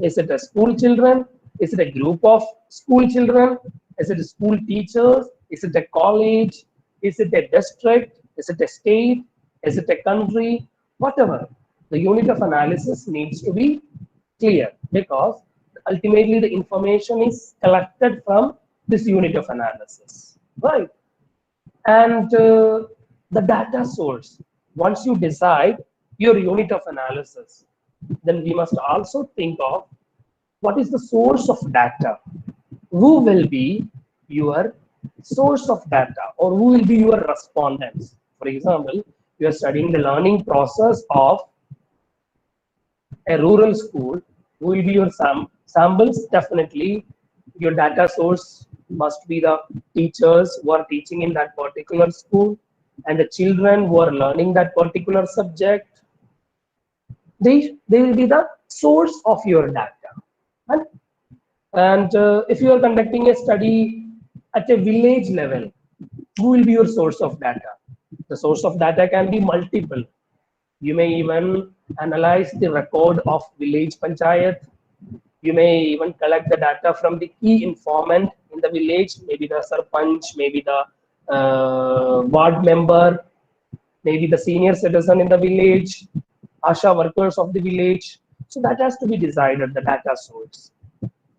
Is it a school children? Is it a group of school children? Is it school teachers? Is it a college? Is it a district? Is it a state? Is it a country? Whatever. The unit of analysis needs to be clear because ultimately the information is collected from this unit of analysis, right? And the data source, once you decide your unit of analysis, then we must also think of what is the source of data, who will be your source of data or who will be your respondents. For example, you are studying the learning process of a rural school, who will be your samples? Definitely Your data source must be the teachers who are teaching in that particular school and the children who are learning that particular subject. They will be the source of your data. And if you are conducting a study at a village level, who will be your source of data? The source of data can be multiple. You may even analyze the record of village panchayat. You may even collect the data from the key informant in the village, maybe the sarpanch, maybe the ward member, maybe the senior citizen in the village, ASHA workers of the village. So that has to be decided, the data source.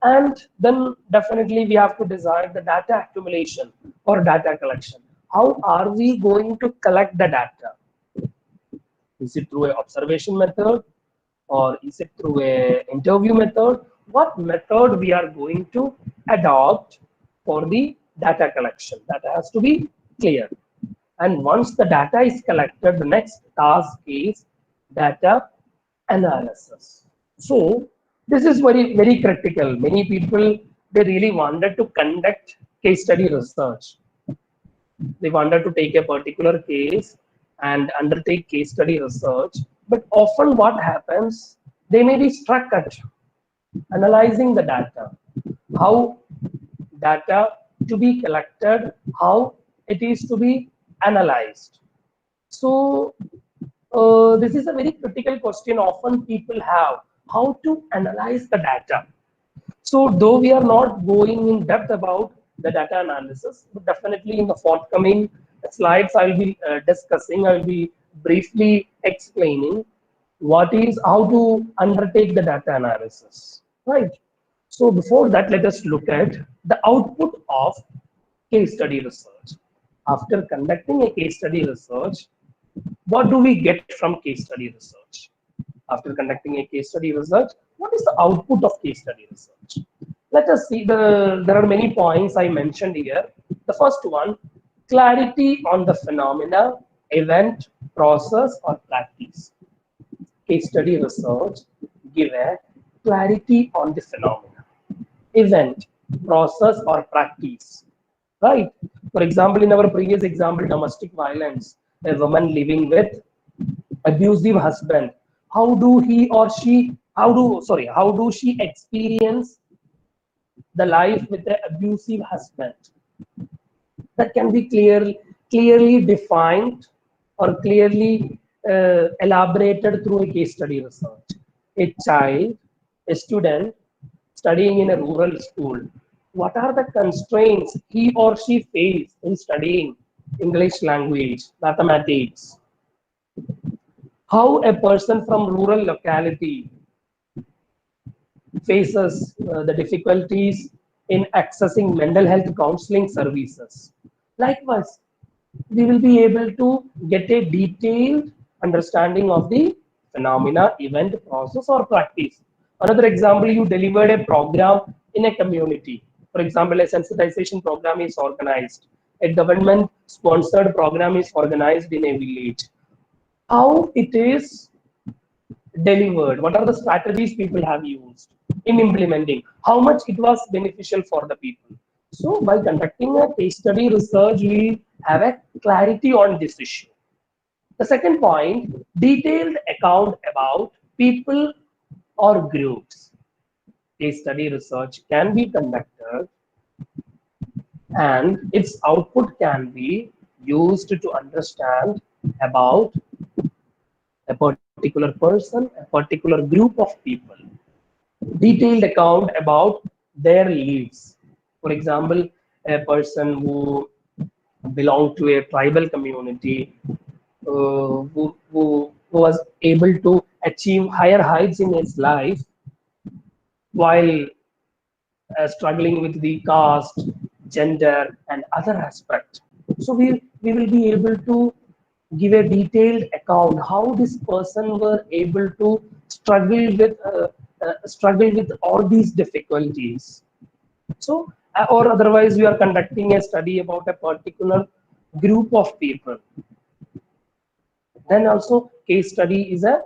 And then definitely we have to decide the data accumulation or data collection. How are we going to collect the data? Is it through an observation method or is it through a interview method? What method we are going to adopt for the data collection? That has to be clear. And once the data is collected, the next task is data analysis. So this is very, very critical. Many people, they really wanted to conduct case study research. They wanted to take a particular case and undertake case study research. But often what happens, they may be struck at analyzing the data, how data to be collected, how it is to be analyzed. So this is a very critical question often people have, how to analyze the data. So though we are not going in depth about the data analysis, but definitely in the forthcoming slides I will be discussing, I will be briefly explaining what is, how to undertake the data analysis, right? So before that, let us look at the output of case study research. After conducting a case study research, what do we get from case study research? After conducting a case study research, what is the output of case study research? Let us see, there are many points I mentioned here. The first one, clarity on the phenomena, event, process, or practice. Case study research give a clarity on the phenomena, event, process, or practice. Right? For example, in our previous example, domestic violence, a woman living with abusive husband, how do he or she, how do she experience the life with the abusive husband? That can be clearly defined or clearly elaborated through a case study research. A child, a student studying in a rural school, what are the constraints he or she face in studying English language, mathematics? How a person from rural locality faces the difficulties in accessing mental health counseling services. Likewise, we will be able to get a detailed understanding of the phenomena, event, process, or practice. Another example, you delivered a program in a community. For example, a sensitization program is organized. A government sponsored program is organized in a village. How it is delivered, what are the strategies people have used in implementing, how much it was beneficial for the people. So by conducting a case study research, we have a clarity on this issue. The second point, detailed account about people or groups. Case study research can be conducted and its output can be used to understand about a particular person, a particular group of people, detailed account about their lives. For example, a person who belonged to a tribal community, who was able to achieve higher heights in his life while struggling with the caste, gender, and other aspects. So we will be able to give a detailed account how this person were able to struggle with all these difficulties. So, or otherwise, we are conducting a study about a particular group of people. Then also, case study is a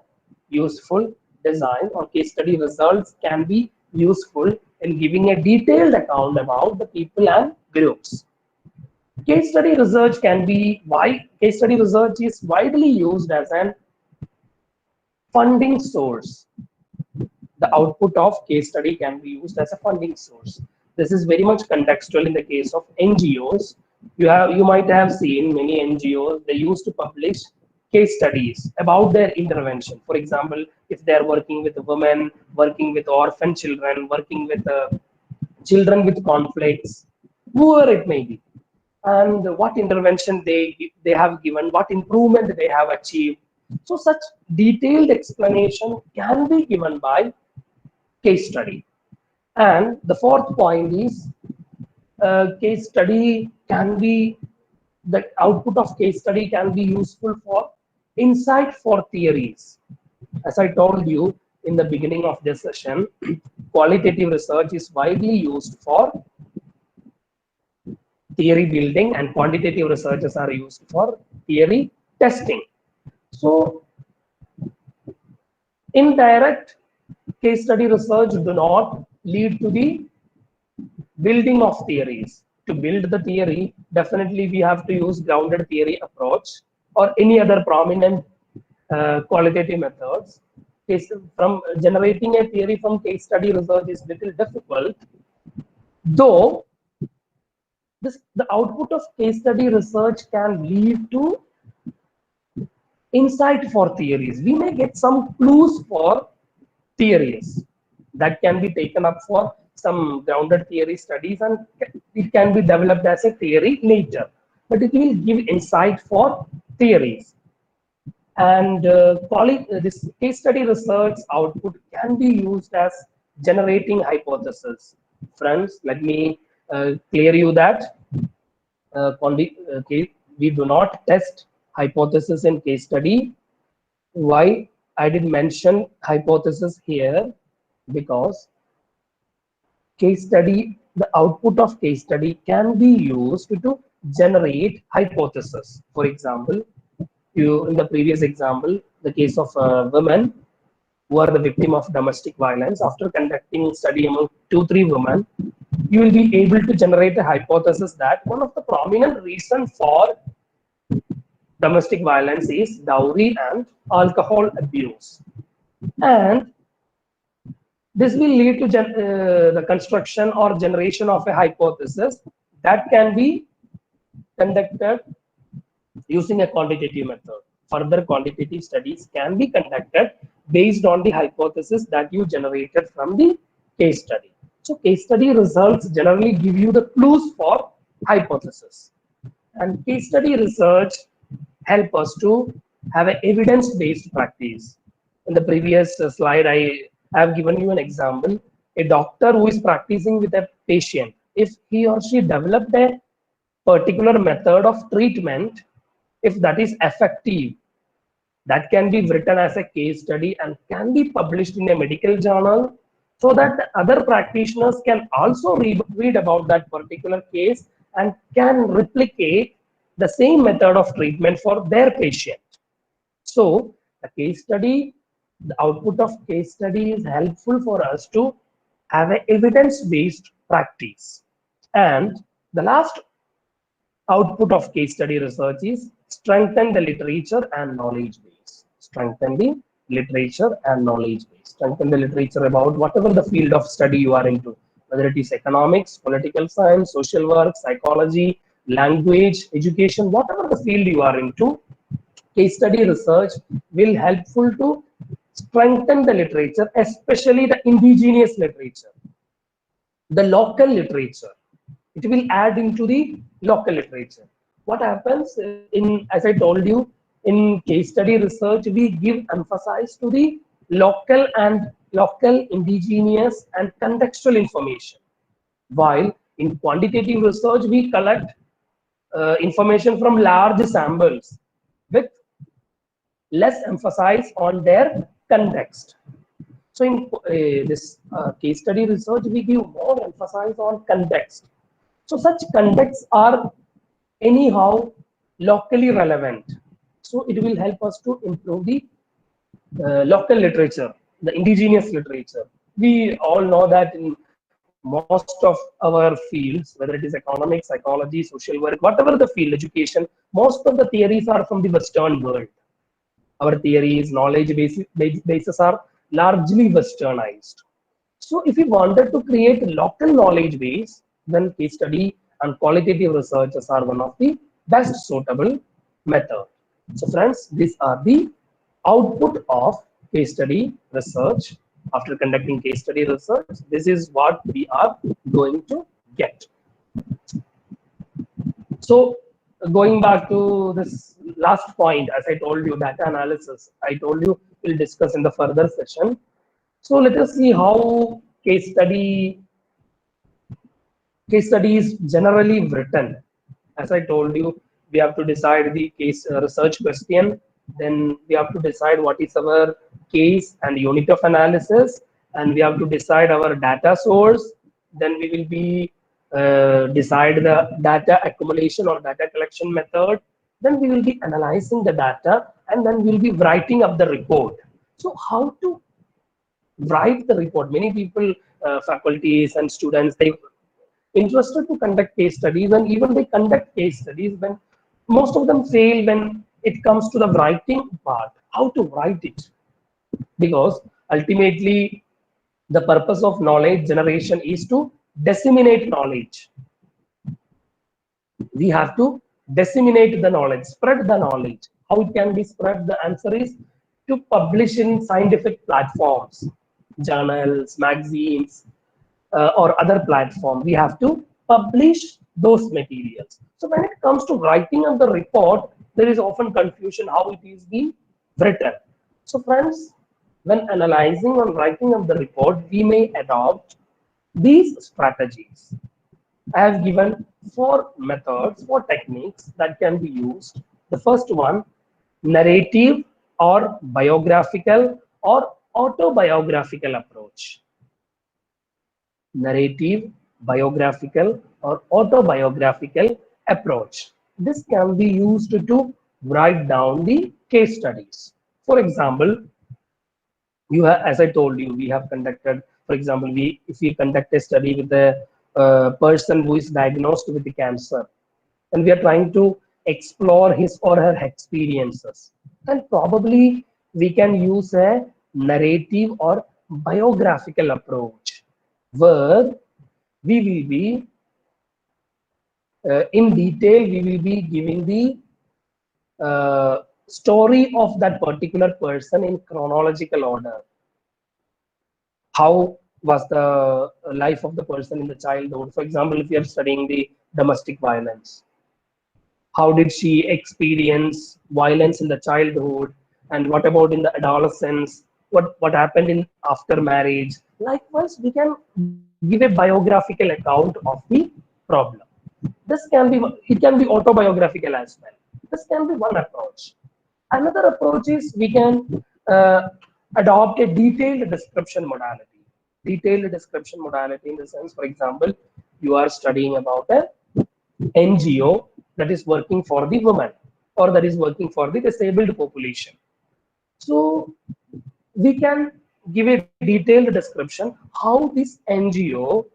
useful design, or case study results can be useful in giving a detailed account about the people and groups. Case study research can be why case study research is widely used as an funding source. The output of case study can be used as a funding source. This is very much contextual in the case of NGOs. You might have seen many NGOs, they used to publish case studies about their intervention. For example, if they are working with women, working with orphan children, working with children with conflicts, whoever it may be, and what intervention they have given, what improvement they have achieved. So such detailed explanation can be given by case study. And the fourth point is case study can be the output of case study can be useful for insight for theories. As I told you in the beginning of this session, qualitative research is widely used for theory building and quantitative researches are used for theory testing. So indirect case study research do not lead to the building of theories. To build the theory, definitely we have to use grounded theory approach or any other prominent qualitative methods. Case, from generating a theory from case study research is little difficult, though the output of case study research can lead to insight for theories. We may get some clues for theories that can be taken up for some grounded theory studies and it can be developed as a theory later. But it will give insight for theories. And this case study research output can be used as generating hypothesis. Friends, let me clear you that we do not test hypothesis in case study. Why I did mention hypothesis here? Because case study, the output of case study can be used to generate hypothesis. For example, in the previous example, the case of women who are the victim of domestic violence, after conducting study among 2-3 women, you will be able to generate a hypothesis that one of the prominent reasons for domestic violence is dowry and alcohol abuse. And this will lead to the construction or generation of a hypothesis that can be conducted using a quantitative method. Further quantitative studies can be conducted based on the hypothesis that you generated from the case study. So case study results generally give you the clues for hypothesis. And case study research help us to have an evidence-based practice. In the previous slide, I have given you an example. A doctor who is practicing with a patient, if he or she developed a particular method of treatment, if that is effective, that can be written as a case study and can be published in a medical journal so that other practitioners can also read about that particular case and can replicate the same method of treatment for their patient. So the case study, the output of case study is helpful for us to have an evidence-based practice. And the last output of case study research is strengthen the literature and knowledge base. Strengthen the literature and knowledge base. Strengthen the literature about whatever the field of study you are into, whether it is economics, political science, social work, psychology, language, education, whatever the field you are into, case study research will helpful to strengthen the literature, especially the indigenous literature, the local literature. It will add into the local literature. What happens as I told you, in case study research, we give emphasis to the local, indigenous, and contextual information. While in quantitative research, we collect information from large samples with less emphasis on their context. So in this case study research, we give more emphasis on context. So such contexts are anyhow locally relevant. So it will help us to improve the local literature, the indigenous literature. We all know that in most of our fields, whether it is economics, psychology, social work, whatever the field, education, most of the theories are from the Western world. Our theories, bases are largely westernized. So if we wanted to create local knowledge base, then case study and qualitative researches are one of the best suitable method. So friends, these are the output of case study research. After conducting case study research, this is what we are going to get. So going back to this last point, as I told you, data analysis, I told you we'll discuss in the further session. So let us see how case study is generally written. As I told you, we have to decide the case research question, then we have to decide what is our case and unit of analysis, and we have to decide our data source. Then we will be decide the data accumulation or data collection method. Then we will be analyzing the data, and then we'll be writing up the report. So how to write the report? Many people, faculties and students, they interested to conduct case studies, and even they conduct case studies, when most of them fail when it comes to the writing part, how to write it. Because ultimately the purpose of knowledge generation is to disseminate knowledge. We have to disseminate the knowledge, spread the knowledge. How it can be spread? The answer is to publish in scientific platforms, journals, magazines, or other platform. We have to publish those materials. So when it comes to writing of the report, there is often confusion how it is being written. So friends, when analyzing or writing of the report, we may adopt these strategies. I have given four methods, four techniques that can be used. The first one, narrative or biographical or autobiographical approach. Narrative, biographical, or autobiographical approach. This can be used to write down the case studies. For example, you have, as I told you, we have conducted, for example, we if we conduct a study with a person who is diagnosed with the cancer, and we are trying to explore his or her experiences, and probably we can use a narrative or biographical approach, where we will be in detail, we will be giving the story of that particular person in chronological order. How was the life of the person in the childhood? For example, if you are studying the domestic violence, how did she experience violence in the childhood, and what about in the adolescence? What happened in after marriage? Likewise, we can give a biographical account of the problem. This can be, it can be autobiographical as well. This can be one approach. Another approach is we can adopt a detailed description modality. Detailed description modality in the sense, for example, you are studying about a NGO that is working for the women, or that is working for the disabled population. So we can give a detailed description how this NGO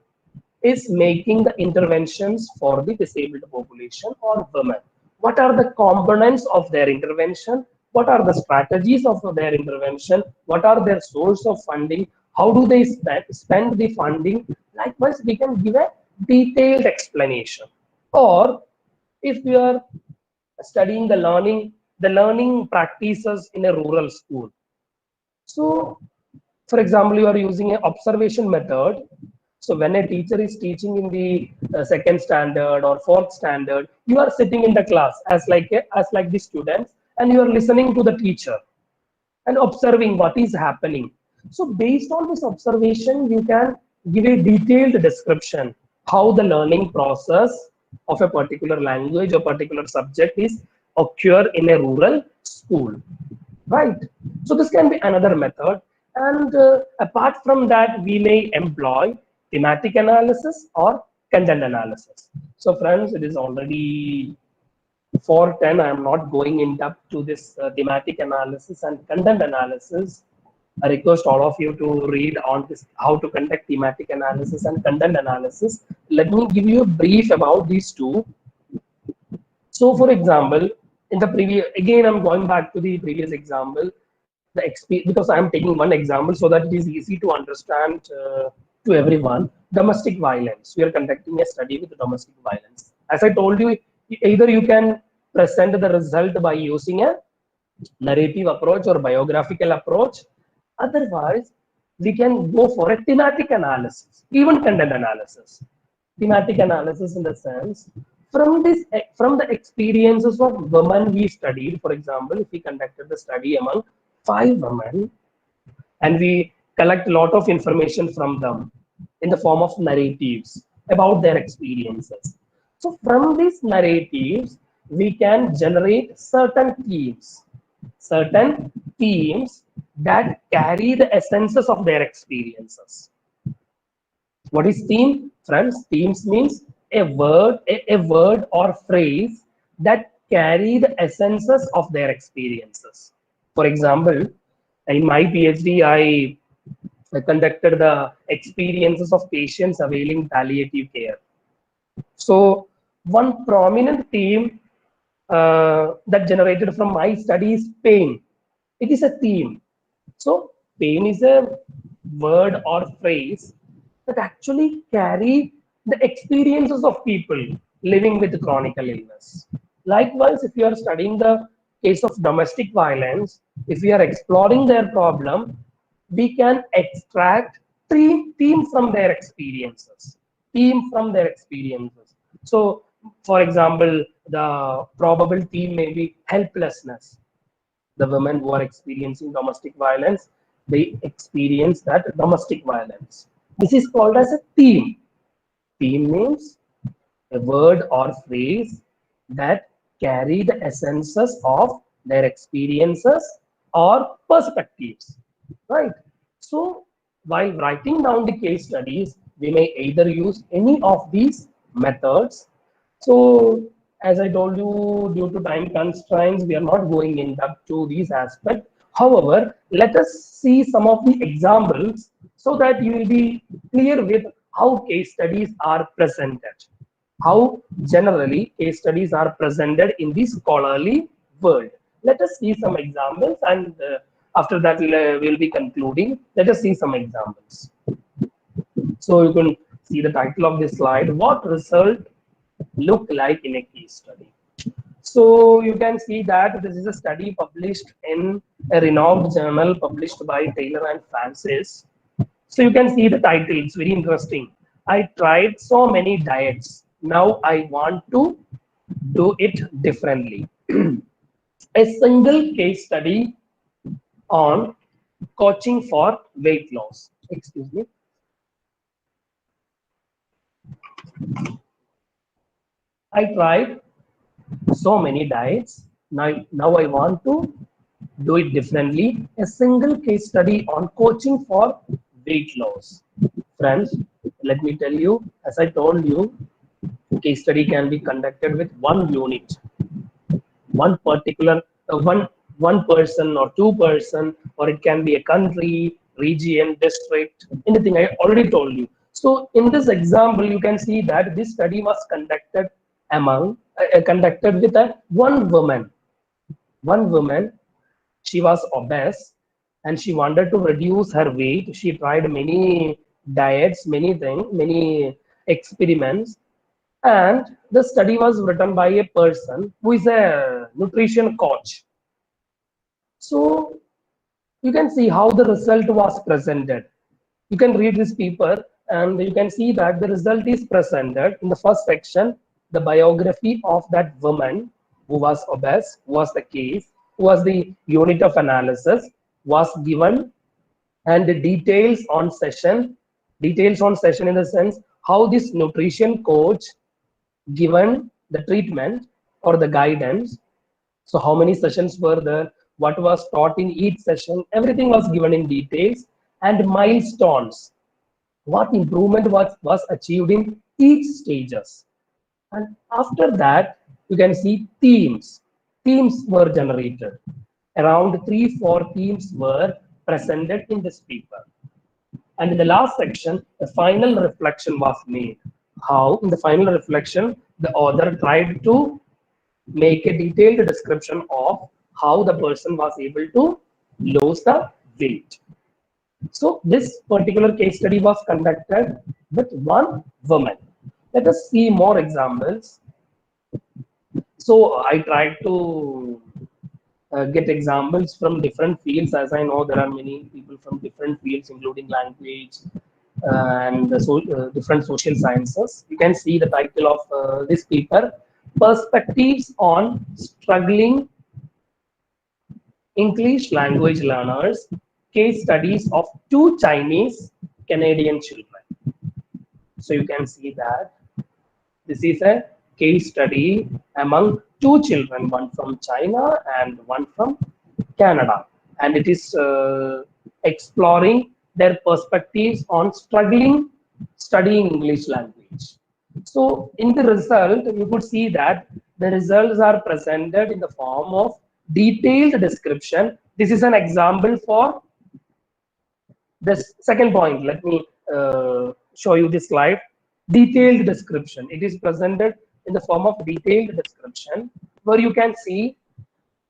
is making the interventions for the disabled population or women. What are the components of their intervention? What are the strategies of their intervention? What are their source of funding? How do they spend the funding? Likewise, we can give a detailed explanation. Or if we are studying the learning practices in a rural school. So, for example, you are using an observation method. So when a teacher is teaching in the second standard or fourth standard, you are sitting in the class as like the students, and you are listening to the teacher and observing what is happening. So based on this observation, you can give a detailed description how the learning process of a particular language or particular subject is occur in a rural school, right? So this can be another method. And apart from that, we may employ thematic analysis or content analysis. So friends, it is already 4:10. I am not going in depth to this thematic analysis and content analysis. I request all of you to read on this how to conduct thematic analysis and content analysis. Let me give you a brief about these two. So, for example, in the previous, again, I'm going back to the previous example, because I'm taking one example so that it is easy to understand to everyone. Domestic violence. We are conducting a study with domestic violence. As I told you, either you can present the result by using a narrative approach or biographical approach. Otherwise, we can go for a thematic analysis, even content analysis. Thematic analysis in the sense from the experiences of women we studied. For example, if we conducted the study among 5 women and we collect a lot of information from them in the form of narratives about their experiences. So from these narratives, we can generate certain themes that carry the essences of their experiences. What is theme, friends? Themes means a word or phrase that carry the essences of their experiences. For example, in my PhD, I conducted the experiences of patients availing palliative care. So, one prominent theme that generated from my study is pain. It is a theme. So, pain is a word or phrase that actually carry the experiences of people living with chronic illness. Likewise, if you are studying the case of domestic violence, if we are exploring their problem, we can extract theme from their experiences. Theme from their experiences. So, for example, the probable theme may be helplessness. The women who are experiencing domestic violence, they experience that domestic violence. This is called as a theme. Theme means a word or phrase that carry the essences of their experiences or perspectives, right? So while writing down the case studies, we may either use any of these methods. So as I told you, due to time constraints, we are not going in depth to these aspects. However, let us see some of the examples so that you will be clear with how case studies are presented, how generally case studies are presented in the scholarly world. Let us see some examples, and after that we'll be concluding. Let us see some examples. So you can see the title of this slide, what result look like in a case study. So you can see that this is a study published in a renowned journal published by Taylor and Francis. So you can see the title, it's very interesting. I tried so many diets. Now I want to do it differently. A single case study on coaching for weight loss. Excuse me. I tried so many diets. Now I want to do it differently. A single case study on coaching for weight loss. Friends, let me tell you, as I told you, case study can be conducted with one unit, one particular one person or two person, or it can be a country, region, district, anything. I already told you. So in this example, you can see that this study was conducted with a one woman. She was obese and she wanted to reduce her weight. She tried many diets, many things, many experiments, and the study was written by a person who is a nutrition coach. So you can see how the result was presented. You can read this paper and you can see that the result is presented in the first section. The biography of that woman who was obese, who was the case, who was the unit of analysis, was given, and the details on session in the sense how this nutrition coach given the treatment or the guidance. So how many sessions were there, what was taught in each session, everything was given in details, and milestones, what improvement was achieved in each stages. And after that, you can see themes. Themes were generated. Around 3-4 themes were presented in this paper. And in the last section, the final reflection was made. How, in the final reflection, the author tried to make a detailed description of how the person was able to lose the weight. So this particular case study was conducted with one woman. Let us see more examples. So I tried to get examples from different fields. As I know, there are many people from different fields, including language and different social sciences. You can see the title of this paper, Perspectives on Struggling English Language Learners, Case Studies of Two Chinese Canadian Children. So you can see that this is a case study among two children, one from China and one from Canada. And it is exploring their perspectives on struggling studying English language. So in the result, you could see that the results are presented in the form of detailed description. This is an example for this second point. Let me show you this slide. Detailed description. It is presented in the form of detailed description, where you can see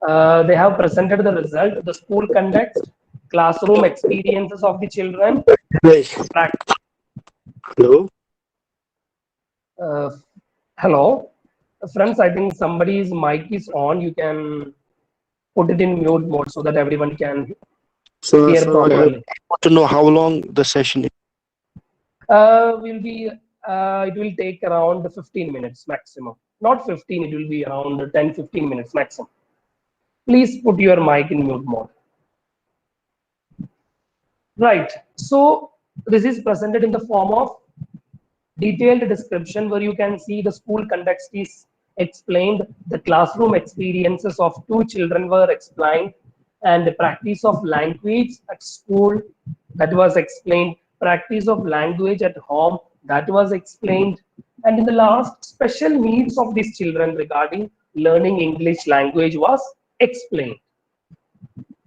they have presented the result, the school context, classroom experiences of the children. Yes. Prac- Hello. Uh, hello, friends. I think somebody's mic is on. You can put it in mute mode so that everyone can So, hear so I properly. want to know how long the session is. Will be it will take around 15 minutes maximum. Not 15, it will be around 10-15 minutes maximum. Please put your mic in mute mode. Right. So this is presented in the form of detailed description, where you can see the school context is explained, the classroom experiences of two children were explained, and the practice of language at school, that was explained, practice of language at home, that was explained, and in the last, special needs of these children regarding learning English language was explained.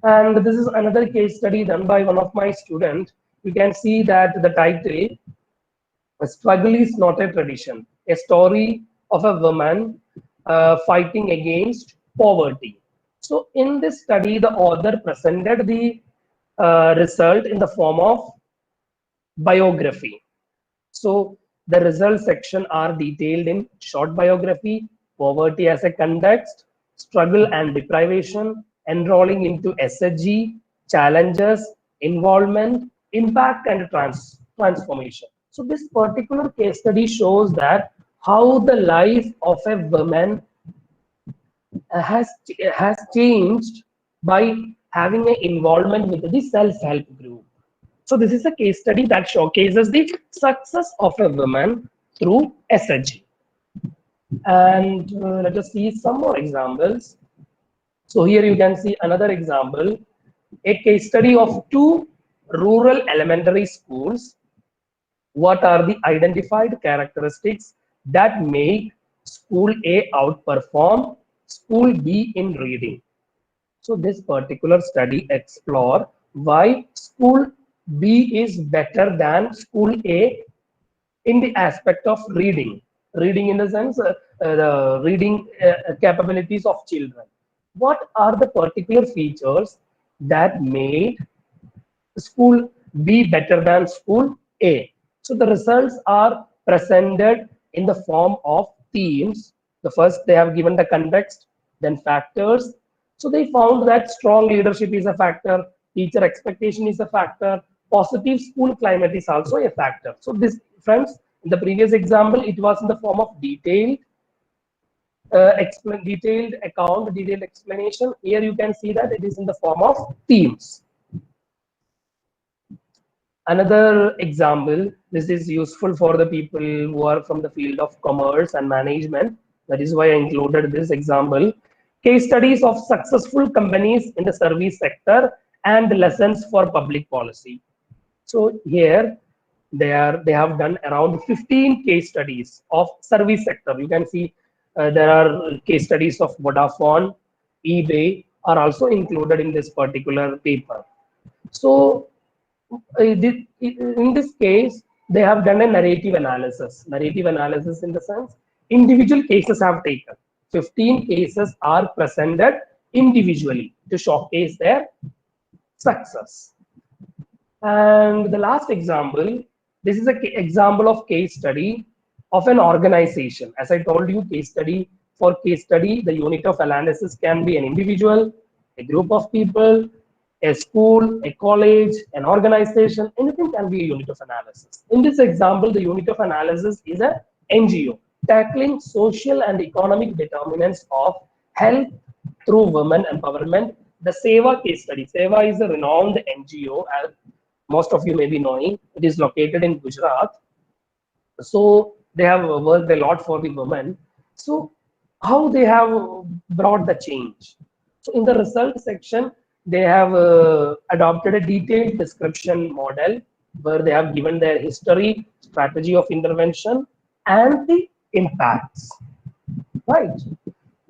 And this is another case study done by one of my students. You can see that the title, a struggle is not a tradition, a story of a woman fighting against poverty. So in this study, the author presented the result in the form of biography. So the results section are detailed in short biography, poverty as a context, struggle and deprivation, enrolling into SHG, challenges, involvement, impact and transformation. So this particular case study shows that how the life of a woman has changed by having an involvement with the self-help group. So this is a case study that showcases the success of a woman through SHG. And let us see some more examples. So here you can see another example, a case study of two rural elementary schools. What are the identified characteristics that make school A outperform school B in reading? So this particular study explore why school B is better than school A in the aspect of reading. Reading in the sense, the reading capabilities of children. What are the particular features that made school B better than school A? So the results are presented in the form of themes. The first, they have given the context, then factors. So they found that strong leadership is a factor, teacher expectation is a factor, positive school climate is also a factor. So this, friends, in the previous example, it was in the form of detailed detailed account, detailed explanation. Here you can see that it is in the form of themes. Another example, this is useful for the people who are from the field of commerce and management. That is why I included this example. Case studies of successful companies in the service sector and lessons for public policy. So here they have done around 15 case studies of service sector. You can see there are case studies of Vodafone, eBay are also included in this particular paper. So in this case, they have done a narrative analysis. Narrative analysis in the sense, individual cases have taken. 15 cases are presented individually to showcase their success. And the last example, this is an example of case study of an organization. As I told you, for case study, the unit of analysis can be an individual, a group of people, a school, a college, an organization, anything can be a unit of analysis. In this example, the unit of analysis is a NGO, tackling social and economic determinants of health through women empowerment. The SEVA case study. SEVA is a renowned NGO, as most of you may be knowing. It is located in Gujarat. So they have worked a lot for the women. So how they have brought the change? So in the result section, they have adopted a detailed description model where they have given their history, strategy of intervention, and the impacts. Right.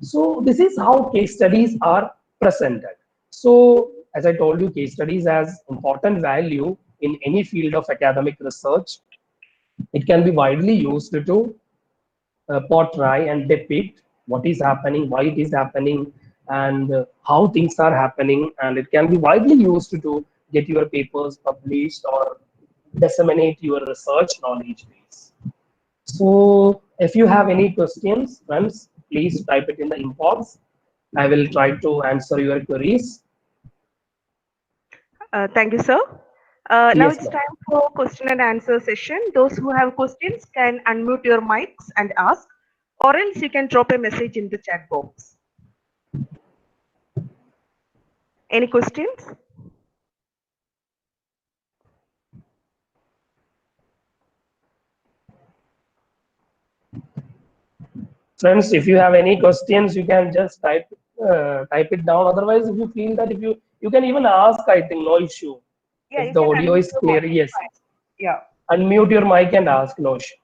So this is how case studies are presented. So as I told you, case studies has important value in any field of academic research. It can be widely used to portray and depict what is happening, why it is happening, and how things are happening. And it can be widely used to get your papers published or disseminate your research knowledge base. So if you have any questions, friends, please type it in the inbox. I will try to answer your queries. Thank you, sir. Now Yes, it's ma'am. time for question and answer session. Those who have questions can unmute your mics and ask, or else you can drop a message in the chat box. Any questions? Friends, if you have any questions, you can just type it down. Otherwise, if you feel that, if you can even ask, I think no issue. Yeah, If you the can audio unmute is your clear, mic. yes. Fine. Yeah. Unmute your mic and ask, no issue.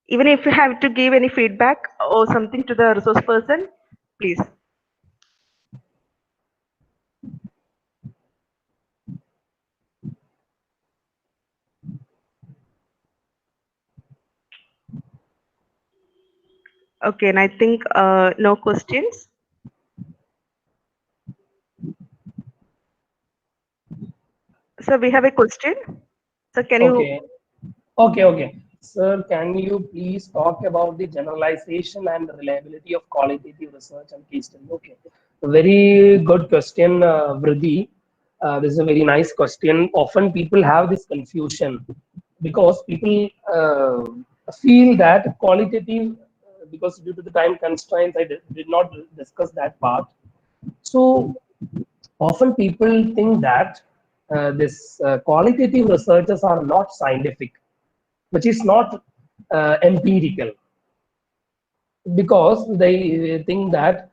Even if you have to give any feedback or something to the resource person, please. Okay, and I think no questions. So we have a question. So can you? Okay. Okay. Sir, can you please talk about the generalization and reliability of qualitative research and case study? Okay. Very good question, Vriddhi. This is a very nice question. Often people have this confusion because people feel that qualitative, because due to the time constraints, I did not discuss that part. So often people think that this qualitative researchers are not scientific, which is not empirical, because they think that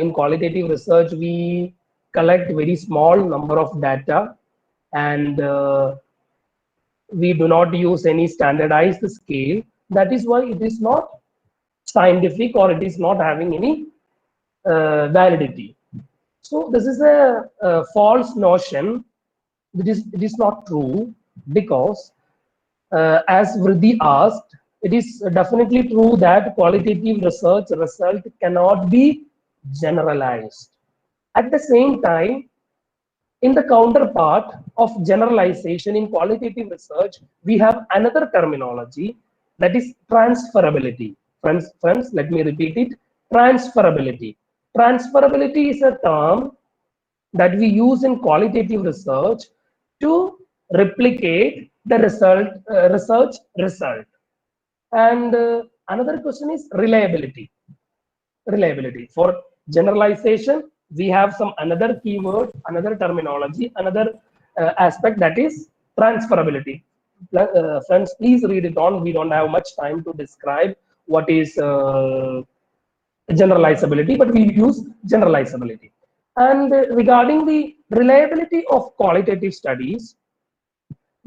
in qualitative research we collect very small number of data, and we do not use any standardized scale. That is why it is not scientific, or it is not having any validity. So this is a false notion. It is not true, because as Vriddhi asked, it is definitely true that qualitative research result cannot be generalized. At the same time, in the counterpart of generalization in qualitative research, we have another terminology, that is transferability. Friends, let me repeat it. Transferability. Transferability is a term that we use in qualitative research to replicate the research result. And another question is reliability. Reliability. For generalization, we have some another keyword, another terminology, another aspect, that is transferability. Friends, please read it on. We don't have much time to describe what is generalizability, but we use generalizability. And regarding the reliability of qualitative studies,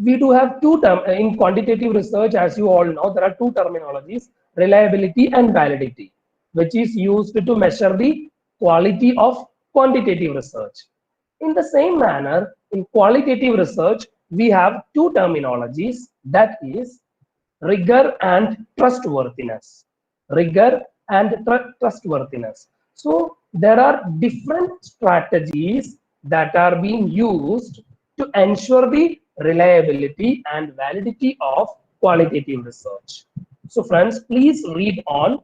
we do have two terms in quantitative research. As you all know, there are two terminologies: reliability and validity, which is used to measure the quality of quantitative research. In the same manner, in qualitative research, we have two terminologies, that is rigor and trustworthiness. Rigor and trustworthiness. So there are different strategies that are being used to ensure the reliability and validity of qualitative research. So friends, please read on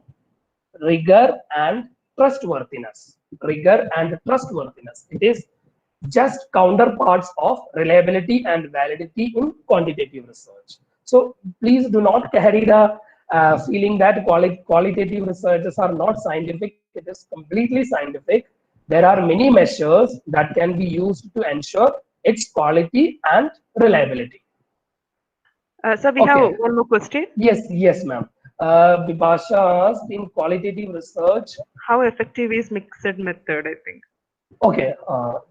rigor and trustworthiness. Rigor and trustworthiness. It is just counterparts of reliability and validity in quantitative research. So please do not carry the feeling that qualitative researches are not scientific. It is completely scientific. There are many measures that can be used to ensure its quality and reliability. Sir, we have Okay. one more question. Yes, ma'am. Bipasha asked, in qualitative research, How effective is mixed method, I think? okay,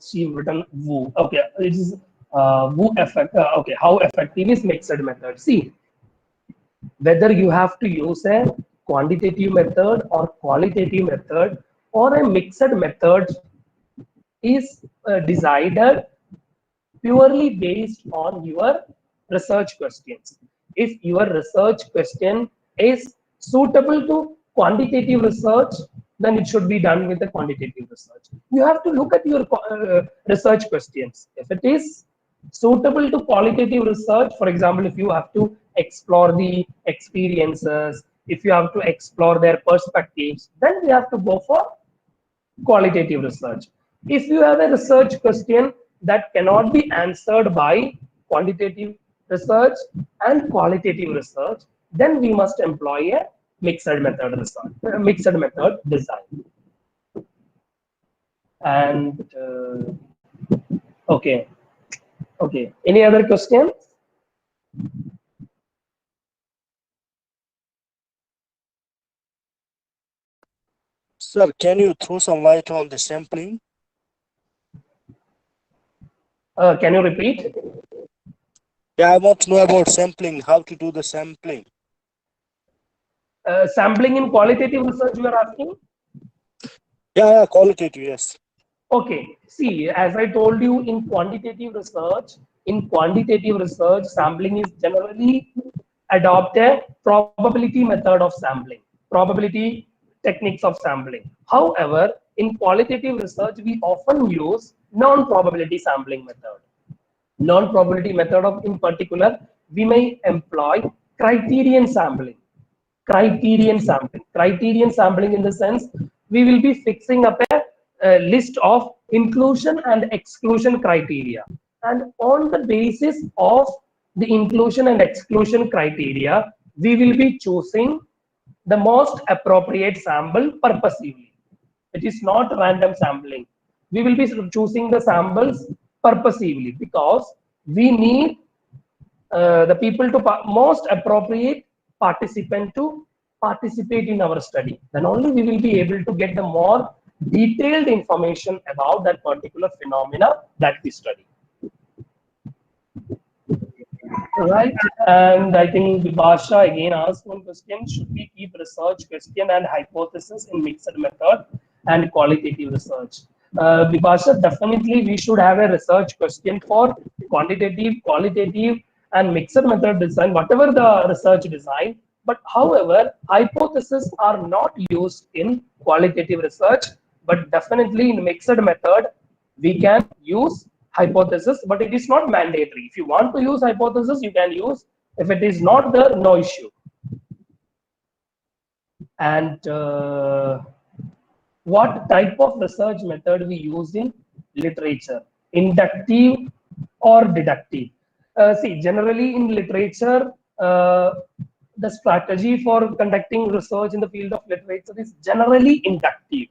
she written Wu. Okay, it is Wu effect. Okay, how effective is mixed method? See, whether you have to use a quantitative method or qualitative method or a mixed method is decided purely based on your research questions. If your research question is suitable to quantitative research, then it should be done with the quantitative research. You have to look at your research questions. If it is suitable to qualitative research, for example, if you have to explore the experiences, if you have to explore their perspectives, then we have to go for qualitative research. If you have a research question that cannot be answered by quantitative research and qualitative research, then we must employ a mixed method research, mixed method design. And okay, okay. Any other questions? Sir, can you throw some light on the sampling? Can you repeat? Yeah, I want to know about sampling, how to do the sampling. Sampling in qualitative research, you are asking? Yeah, qualitative, yes. Okay, see, as I told you, in quantitative research, sampling is generally adopt a probability method of sampling, probability techniques of sampling. However, in qualitative research, we often use non-probability sampling method. Non-probability method of, in particular, we may employ criterion sampling. Criterion sampling in the sense we will be fixing up a list of inclusion and exclusion criteria, and on the basis of the inclusion and exclusion criteria we will be choosing the most appropriate sample purposely. It is not random sampling. We will be choosing the samples purposely because we need the people to most appropriate participant to participate in our study. Then only we will be able to get the more detailed information about that particular phenomena that we study. Right, and I think Vibhasha again asked one question: should we keep research question and hypothesis in mixed method and qualitative research? Vibhasha, definitely we should have a research question for quantitative, qualitative, and mixed method design, whatever the research design. But however, hypotheses are not used in qualitative research, but definitely in mixed method we can use hypothesis, but it is not mandatory. If you want to use hypothesis, you can use. If it is not there, no issue. And what type of research method we use in literature? Inductive or deductive? See, generally in literature, the strategy for conducting research in the field of literature is generally inductive.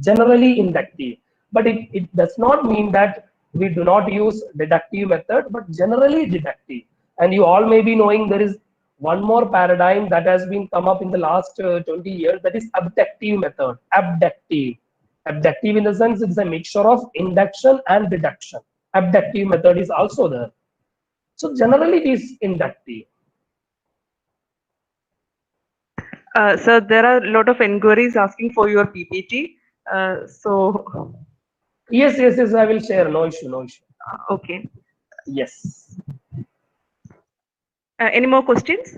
Generally inductive. But it does not mean that we do not use deductive method, but generally deductive. And you all may be knowing there is one more paradigm that has been come up in the last 20 years, that is abductive method. Abductive in the sense it's a mixture of induction and deduction. Abductive method is also there. So generally it is inductive. Sir, there are a lot of inquiries asking for your PPT. So Yes, yes, yes. I will share. No issue. No issue. Okay. Yes. Any more questions?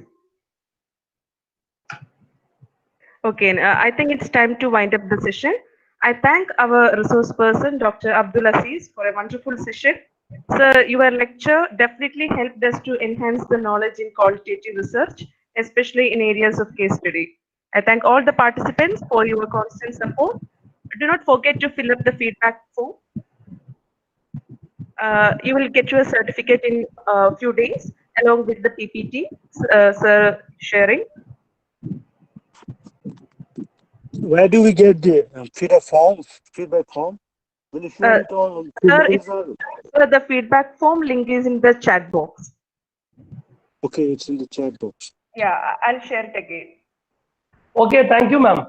Okay, I think it's time to wind up the session. I thank our resource person, Dr. Abdul Aziz, for a wonderful session. Sir, your lecture definitely helped us to enhance the knowledge in qualitative research, especially in areas of case study. I thank all the participants for your constant support. Do not forget to fill up the feedback form. You will get your certificate in a few days along with the PPT, sir sharing. Where do we get the feedback form? Will you share Uh, it on Sir, emails or? the feedback form link is in the chat box. Okay, it's in the chat box. Yeah, I'll share it again. Okay. Thank you, ma'am.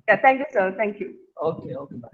Yeah, thank you, sir. Thank you. Okay. Okay. Bye.